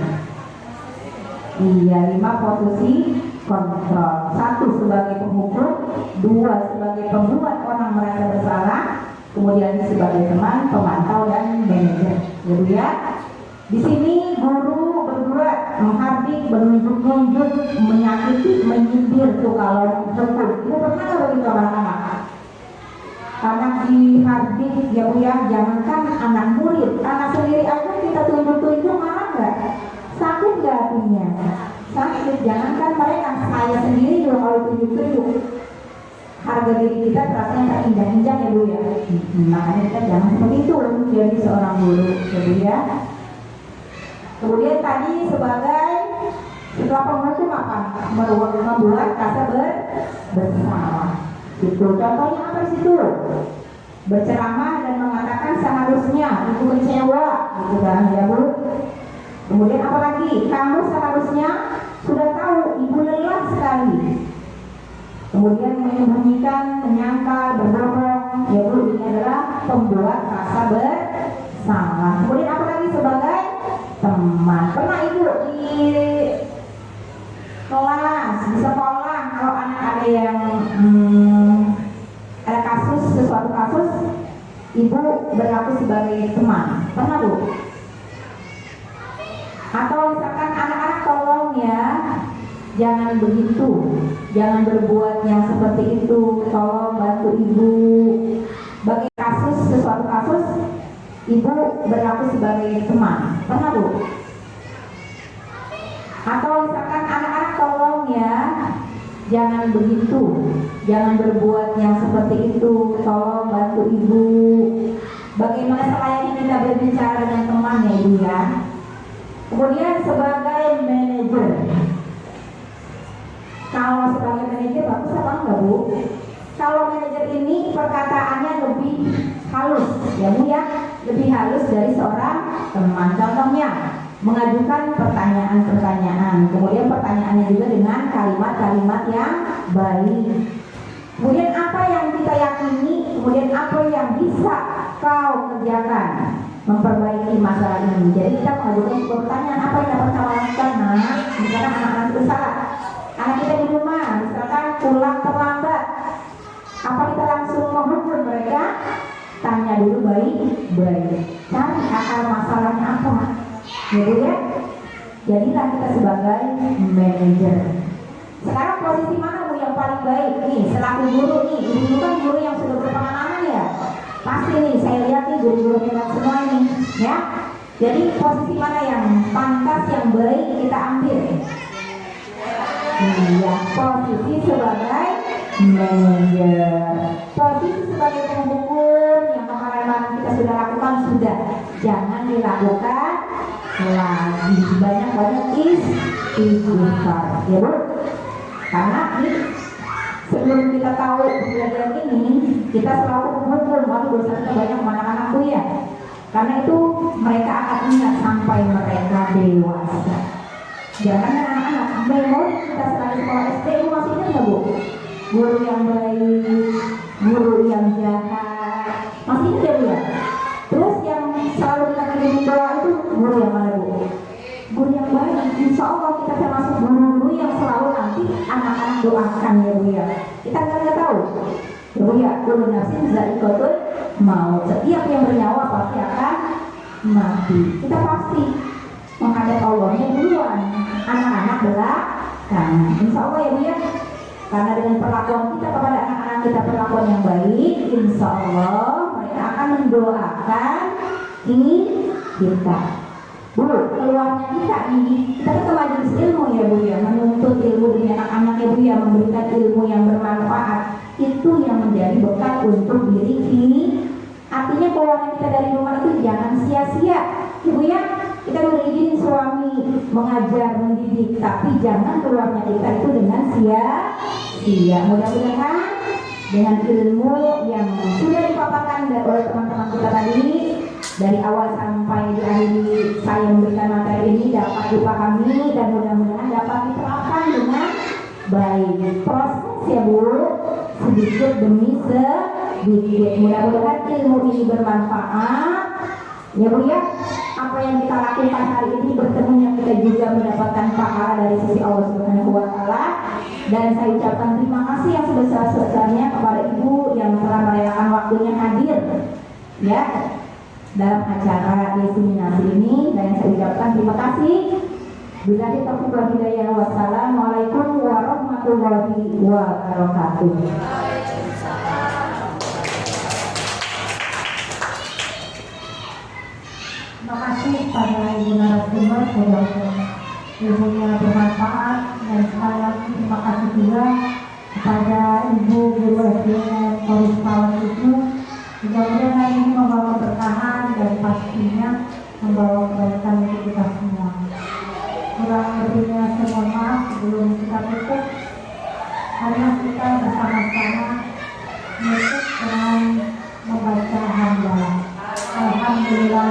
Iya, 5 posisi kontrol. 1 sebagai penghukum, 2 sebagai pembuat orang merasa bersalah, kemudian sebagai teman, pemantau dan manajer. Jadi ya, di sini guru berbuat, menghardik, menunjuk-nunjuk, menyakiti, menyindir tuh kalau hukum. Itu pernah nggak begitu anak-anak? Anak dihardik ya Bu ya, jangankan anak murid, anak sendiri aja kita tunjuk-tunjuk marah nggak? Sakit nggak hatinya? Sakit. Jangankan mereka, saya sendiri juga kalau tunjuk-tunjuk harga diri kita rasanya tak injak-injak ya Bu ya. Makanya kita jangan seperti itu jadi seorang guru ya Bu ya. Kemudian tadi sebagai setelah penghukum apa? Membuat rasa bersalah. Itu contohnya apa sih itu? Berceramah dan mengatakan seharusnya itu kecewa, gitu kan ya Bu. Kemudian apa lagi? Kamu seharusnya sudah tahu ibu lelah sekali. Kemudian menyembunyikan, menyangkal, berbohong, ya Bu, ini adalah pembuat rasa bersalah. Kemudian apa lagi sebagai teman? Pernah Ibu di kelas, di sekolah kalau anak ada yang ada kasus, sesuatu kasus, Ibu berlaku sebagai teman. Pernah Bu? Atau misalkan anak-anak tolong ya, jangan begitu, jangan berbuat yang seperti itu, tolong bantu Ibu. Bagi kasus, sesuatu kasus, Ibu berlaku sebagai teman. Pernah Bu? Atau misalkan anak-anak tolong ya, Jangan begitu, jangan berbuat yang seperti itu. Tolong bantu ibu. Bagaimana selayaknya kita berbicara dengan teman ya ibu ya. Kemudian sebagai manajer, kalau sebagai manajer bagus apa enggak bu? Kalau manajer ini perkataannya lebih halus ya bu ya, lebih halus dari seorang teman. Contohnya mengajukan pertanyaan-pertanyaan, kemudian pertanyaannya juga dengan kalimat-kalimat yang baik. Kemudian apa yang kita yakini, kemudian apa yang bisa kau kerjakan memperbaiki masalah ini. Jadi kita mengajukan sebuah pertanyaan, apa yang dapat kamu lakukan? Nah, misalkan anak-anak itu salah, anak kita di rumah misalkan pulang terlambat, apa kita langsung menghukum mereka? Tanya dulu baik-baik, cari akar masalahnya apa. Jadi ya, jadilah kita sebagai manajer. Sekarang posisi mana bu yang paling baik nih selaku guru nih? Ibu kan guru yang sudah berpengalaman ya. Pasti nih saya lihat nih guru-guru hebat semua ini, ya. Jadi posisi mana yang pantas yang baik kita ambil? Iya, posisi sebagai manajer. Posisi sebagai penghukum yang kemarin kita sudah lakukan sudah. Jangan dilakukan lagi, banyak-banyak istighfar ya bu, karena ini sebelum kita tahu kejadian ini kita selalu menghukum waduh dosa kita banyak anak-anakku ya, karena itu mereka akan ingat sampai mereka dewasa. Jangan anak-anak memori kita selalu sekolah SD itu masih ingat nggak bu? Guru yang baik, guru yang jahat, masih ingat ya bu ya? Terus yang selalu kita kirim doa itu guru yang mana bu? Guru yang baik. Insya Allah kita termasuk guru yang selalu nanti anak-anak doakan ya bu ya. Kita nggak tahu ya bu ya. Guru nafsin zaikatul maut. Setiap yang bernyawa pasti akan mati. Kita pasti menghadap Allahnya duluan. Anak-anak belakangan. Insya Allah ya bu ya. Karena dengan perlakuan kita kepada anak-anak kita perlakuan yang baik, insya Allah mereka akan mendoakan kita. Bu, keluarnya kita nih, kita ke majelis ilmu ya bu ya, menuntut ilmu dengan anak-anak ya bu ya, memberikan ilmu yang bermanfaat. Itu yang menjadi bekal untuk diri kita. Artinya keluarnya kita dari rumah itu jangan sia-sia, ibu ya. Kita udah izinin suami mengajar, mendidik, tapi jangan keluarnya kita itu dengan sia-sia. Mudah-mudahan dengan ilmu yang sudah dipaparkan oleh teman-teman kita tadi, dari awal sampai di akhir saya memberikan materi ini dapat dipahami dan mudah-mudahan dapat diterapkan dengan baik. Proses ya bu, sedikit demi sedikit. Mudah-mudahan ilmu ini bermanfaat ya bu ya. Apa yang kita lakukan hari ini bertemunya kita juga mendapatkan pahala dari sisi Allah Subhanahu wa Ta'ala. Dan saya ucapkan terima kasih yang sebesar-besarnya kepada ibu yang telah merelakan waktunya hadir ya dalam acara diseminasi ini, dan saya ucapkan terima kasih. Billahi taufiq wal hidayah. Wassalamualaikum warahmatullahi wabarakatuh. Terima kasih pada ibu narasumber, semoga ilmunya bermanfaat, dan sekali lagi terima kasih juga kepada ibu guru SDN Polres Palawan itu. Mudah-mudahan hari ini membawa keberkahan dan pastinya membawa kebaikan untuk kita semua. Kurang lebihnya saya mohon maaf. Sebelum kita tutup, marilah kita bersama-sama menutup dengan membaca hamdalah. Alhamdulillah.